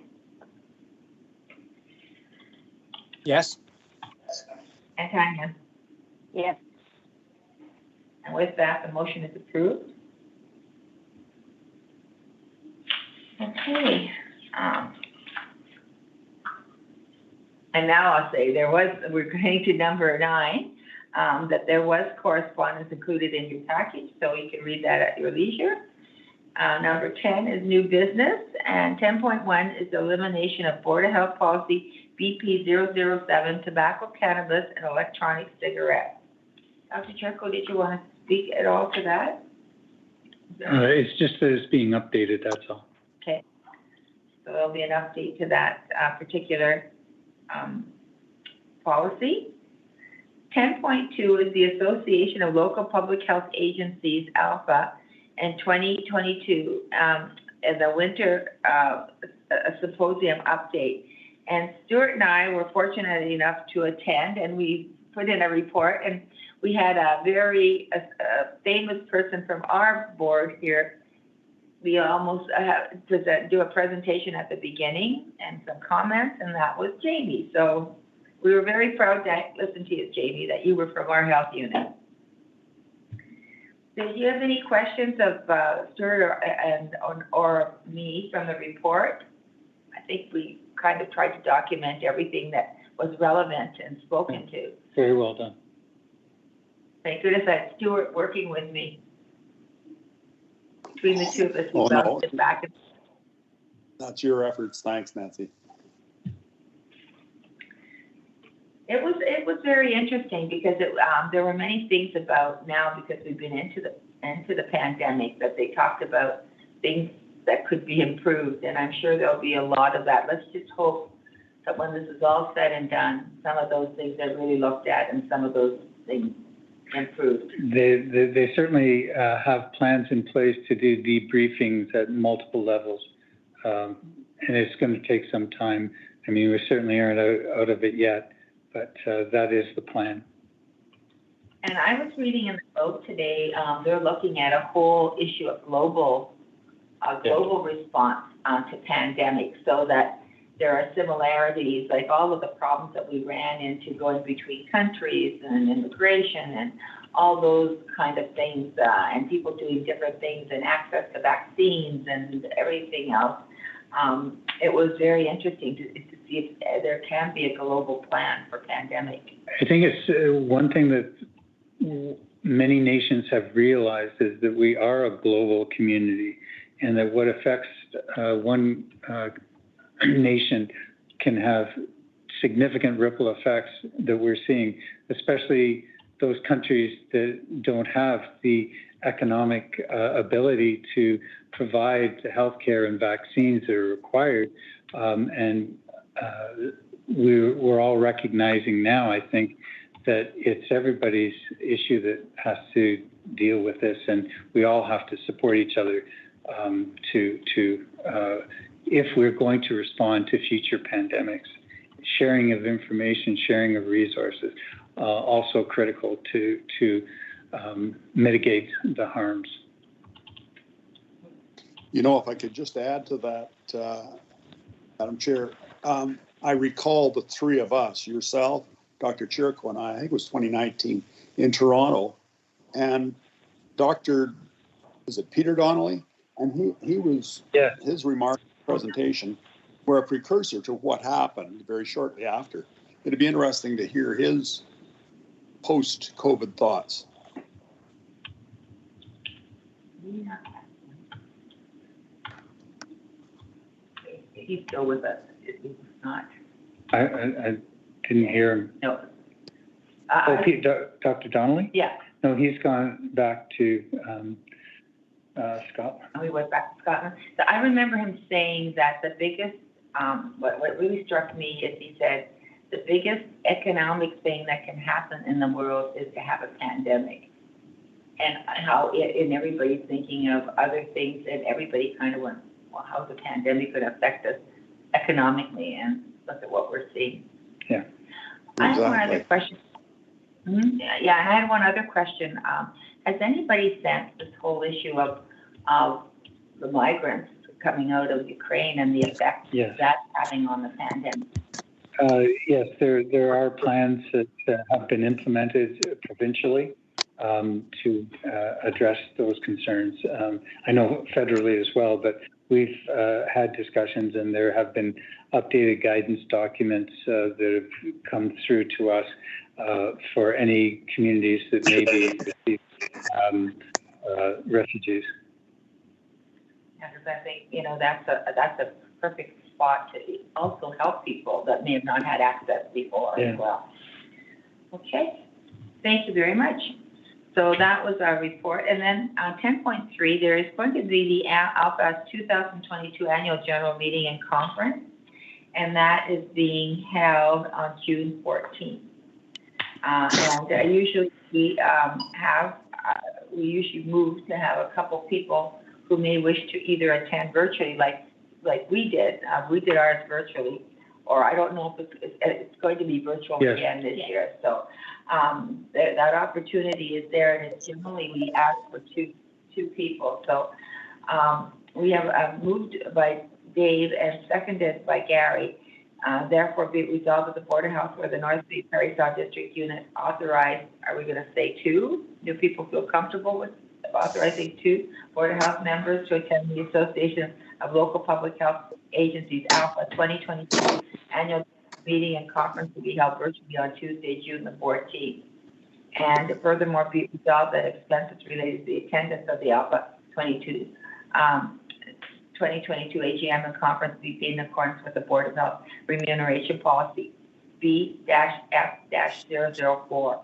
[SPEAKER 1] Yes.
[SPEAKER 5] And Tanya?
[SPEAKER 13] Yes.
[SPEAKER 5] And with that, the motion is approved. Okay. And now I'll say we're going to number 9, that there was correspondence included in your package, so you can read that at your leisure. Number 10 is new business, and 10.1 is the elimination of Board of Health Policy BP 007, tobacco, cannabis, and electronic cigarettes. Dr. Cherko, did you want to speak at all to that?
[SPEAKER 9] It's just that it's being updated, that's all.
[SPEAKER 5] Okay. So there'll be an update to that particular policy. 10.2 is the Association of Local Public Health Agencies, ALPHA, and 2022, and the winter symposium update. And Stuart and I were fortunate enough to attend, and we put in a report, and we had a very famous person from our board here. We almost do a presentation at the beginning and some comments, and that was Jamie. So we were very proud to listen to you, Jamie, that you were from our health unit. Did you have any questions of Stuart or me from the report? I think we kind of tried to document everything that was relevant and spoken to.
[SPEAKER 9] Very well done.
[SPEAKER 5] Thank goodness I had Stuart working with me. Between the two of us, we bounced it back.
[SPEAKER 6] That's your efforts. Thanks, Nancy.
[SPEAKER 5] It was very interesting because there were many things about now, because we've been into the pandemic, that they talked about things that could be improved, and I'm sure there'll be a lot of that. Let's just hope that when this is all said and done, some of those things are really looked at and some of those things improved.
[SPEAKER 9] They certainly have plans in place to do debriefings at multiple levels, and it's going to take some time. I mean, we certainly aren't out of it yet, but that is the plan.
[SPEAKER 5] And I was reading in the note today, they're looking at a whole issue of global response to pandemic, so that there are similarities, like all of the problems that we ran into going between countries and immigration and all those kind of things, and people doing different things and access to vaccines and everything else. It was very interesting to see if there can be a global plan for pandemic.
[SPEAKER 9] I think it's one thing that many nations have realized is that we are a global community, and that what affects one nation can have significant ripple effects that we're seeing, especially those countries that don't have the economic ability to provide the healthcare and vaccines that are required. We're all recognizing now, I think, that it's everybody's issue that has to deal with this, and we all have to support each other if we're going to respond to future pandemics. Sharing of information, sharing of resources, also critical to mitigate the harms.
[SPEAKER 6] You know, if I could just add to that, Madam Chair, I recall the three of us, yourself, Dr. Chirico, and I think it was 2019 in Toronto, and is it Peter Donnelly? And he was, his remark, presentation, were a precursor to what happened very shortly after. It'd be interesting to hear his post-COVID thoughts.
[SPEAKER 5] He's still with us. He's not.
[SPEAKER 9] I didn't hear him.
[SPEAKER 5] No.
[SPEAKER 9] Dr. Donnelly?
[SPEAKER 5] Yeah.
[SPEAKER 9] No, he's gone back to Scotland.
[SPEAKER 5] Oh, he went back to Scotland. So I remember him saying that the biggest, what really struck me is he said, the biggest economic thing that can happen in the world is to have a pandemic. And how and everybody's thinking of other things, and everybody kind of went, well, how the pandemic could affect us economically, and look at what we're seeing.
[SPEAKER 9] Yeah.
[SPEAKER 5] I have one other question. Yeah, and I had one other question. Has anybody sensed this whole issue of the migrants coming out of Ukraine and the effect that's having on the pandemic?
[SPEAKER 9] Yes, there are plans that have been implemented provincially to address those concerns. I know federally as well, but we've had discussions, and there have been updated guidance documents that have come through to us for any communities that may be refugees.
[SPEAKER 5] Yeah, because I think that's a perfect spot to also help people that may have not had access before as well. Okay, thank you very much. So that was our report. And then 10.3, there is going to be the ALPA's 2022 Annual General Meeting and Conference, and that is being held on June 14th. And usually we usually move to have a couple people who may wish to either attend virtually, like we did. We did ours virtually, or I don't know if it's going to be virtual again this year. So that opportunity is there, and it's generally we ask for two people. So we have moved by Dave and seconded by Gary. Therefore, be it resolved that the Board of Health for the North Bay Prairie Dog District Unit authorized, are we going to say two? Do people feel comfortable with authorizing two Board of Health members to attend the Association of Local Public Health Agencies, ALPA 2022 Annual Meeting and Conference to be held virtually on Tuesday, June the 14th. And furthermore, be resolved that expenses related to the attendance of the ALPA 2022 AGM and conference be paid in accordance with the Board of Health remuneration policy B-F-004.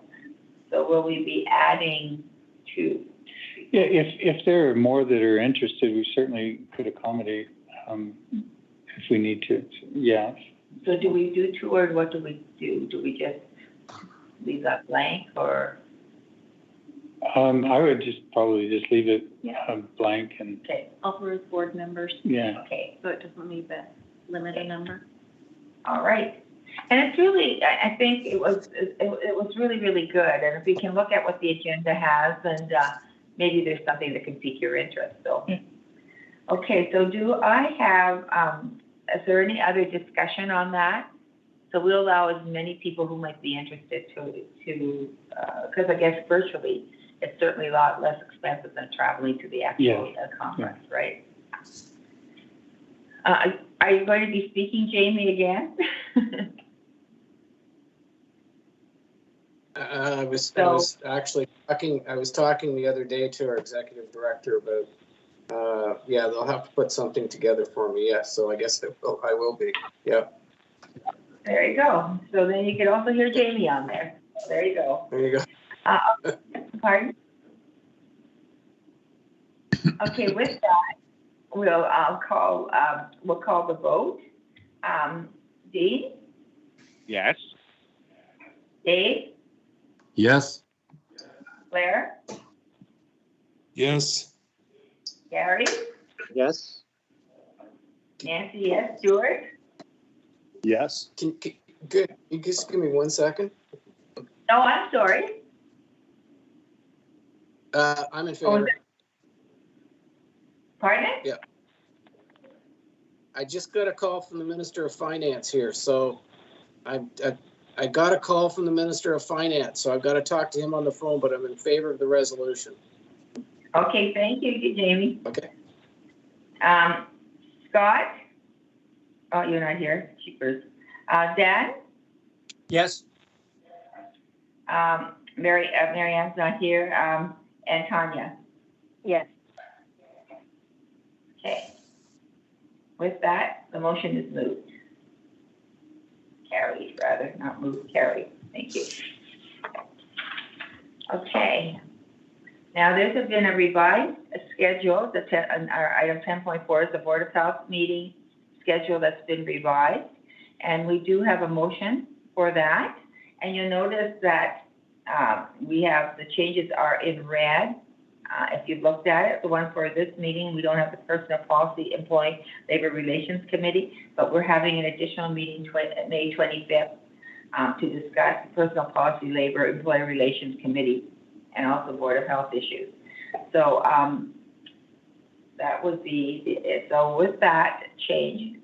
[SPEAKER 5] So will we be adding two?
[SPEAKER 9] Yeah, if there are more that are interested, we certainly could accommodate if we need to. Yeah.
[SPEAKER 5] So do we do two, or what do we do? Do we just leave that blank, or?
[SPEAKER 9] I would probably just leave it blank and.
[SPEAKER 5] Okay.
[SPEAKER 14] Offer as board members.
[SPEAKER 9] Yeah.
[SPEAKER 5] Okay.
[SPEAKER 14] So it doesn't leave a limited number.
[SPEAKER 5] All right. And it's really, I think it was really, really good. And if we can look at what the agenda has, and maybe there's something that can pique your interest. So, okay. So do I have, is there any other discussion on that? So we'll allow as many people who might be interested to because I guess virtually it's certainly a lot less expensive than traveling to the actual conference, right? Are you going to be speaking, Jamie, again?
[SPEAKER 11] I was actually talking. I was talking the other day to our executive director about. They'll have to put something together for me. Yes, so I guess I will be. Yeah.
[SPEAKER 5] There you go. So then you can also hear Jamie on there. There you go.
[SPEAKER 11] There you go.
[SPEAKER 5] Pardon? Okay, with that, we'll call the vote. Dean,
[SPEAKER 2] Yes.
[SPEAKER 5] Dave,
[SPEAKER 4] Yes.
[SPEAKER 5] Blair,
[SPEAKER 4] Yes.
[SPEAKER 5] Gary,
[SPEAKER 3] Yes.
[SPEAKER 5] Nancy, yes, Stuart,
[SPEAKER 6] Yes.
[SPEAKER 11] Good. You just give me 1 second.
[SPEAKER 5] no, I'm sorry.
[SPEAKER 11] I'm in favor.
[SPEAKER 5] Pardon?
[SPEAKER 11] Yeah. I just got a call from the Minister of Finance here, so I got a call from the Minister of Finance, so I've got to talk to him on the phone, but I'm in favor of the resolution.
[SPEAKER 5] Okay, thank you, Jamie.
[SPEAKER 11] Okay.
[SPEAKER 5] Scott? Oh, you're not here. Cheapers. Dan?
[SPEAKER 1] Yes.
[SPEAKER 5] Mary Ann's not here. And Tanya?
[SPEAKER 13] Yes.
[SPEAKER 5] Okay. With that, the motion is moved. Carried, rather, not moved, carried. Thank you. Okay. Now, this has been a revised schedule. Our item 10.4 is the Board of Health meeting schedule that's been revised. And we do have a motion for that. And you'll notice that we have, the changes are in red. If you've looked at it, the one for this meeting, we don't have the Personnel Policy Employee Labor Relations Committee, but we're having an additional meeting May 25th to discuss the Personnel Policy Labor Employee Relations Committee and also Board of Health issues. So that would be it. So with that change,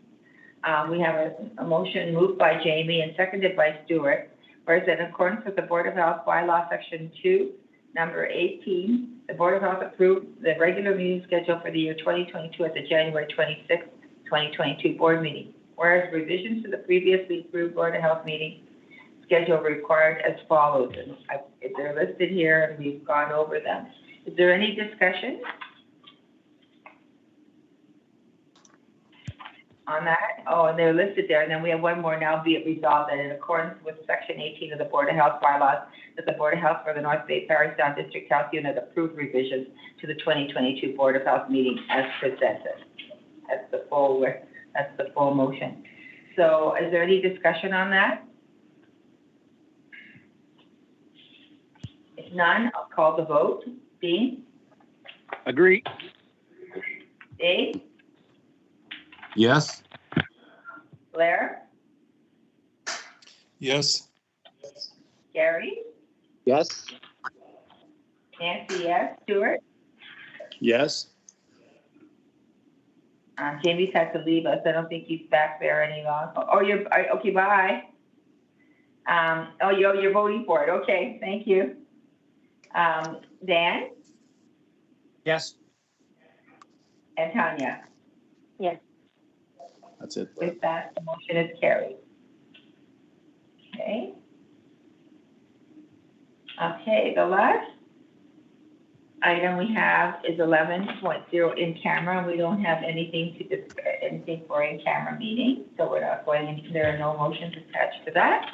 [SPEAKER 5] we have a motion moved by Jamie and seconded by Stuart, whereas in accordance with the Board of Health bylaw section 2, number 18, the Board of Health approved the regular meeting schedule for the year 2022 at the January 26, 2022 board meeting. Whereas revisions to the previously approved Board of Health meeting schedule required as follows. And they're listed here and we've gone over them. Is there any discussion on that? Oh, and they're listed there. And then we have one more now. Be it resolved that in accordance with section 18 of the Board of Health bylaws, that the Board of Health for the North Bay Parish Down District Health Unit approved revisions to the 2022 Board of Health meeting as presented. That's the full motion. So is there any discussion on that? If none, I'll call the vote. Dean?
[SPEAKER 2] Agree.
[SPEAKER 5] Dave?
[SPEAKER 4] Yes.
[SPEAKER 5] Blair?
[SPEAKER 4] Yes.
[SPEAKER 5] Gary?
[SPEAKER 3] Yes.
[SPEAKER 5] Nancy, yes. Stuart?
[SPEAKER 6] Yes.
[SPEAKER 5] Jamie's had to leave us. I don't think he's back there any longer. Oh, okay, bye. You're voting for it. Okay, thank you. Dan?
[SPEAKER 1] Yes.
[SPEAKER 5] And Tanya?
[SPEAKER 13] Yes.
[SPEAKER 6] That's it.
[SPEAKER 5] With that, the motion is carried. Okay. Okay, the last item we have is 11.0 in camera. We don't have anything to discuss, anything for in camera meeting, so we're not going. There are no motions attached to that.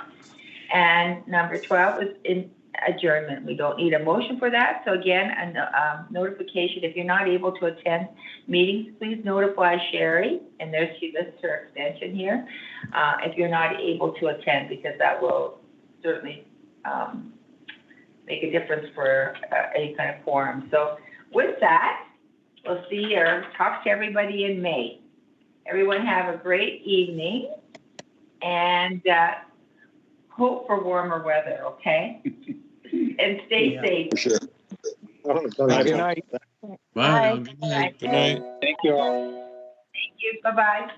[SPEAKER 5] And number 12 is in adjournment. We don't need a motion for that. So again, a notification, if you're not able to attend meetings, please notify Sherry, and she lists her extension here, if you're not able to attend, because that will certainly make a difference for any kind of quorum. So with that, we'll see or talk to everybody in May. Everyone have a great evening and hope for warmer weather, okay? And stay safe.
[SPEAKER 6] For sure.
[SPEAKER 2] Good night.
[SPEAKER 4] Bye. Good night. Good night.
[SPEAKER 2] Thank you all.
[SPEAKER 5] Thank you. Bye-bye.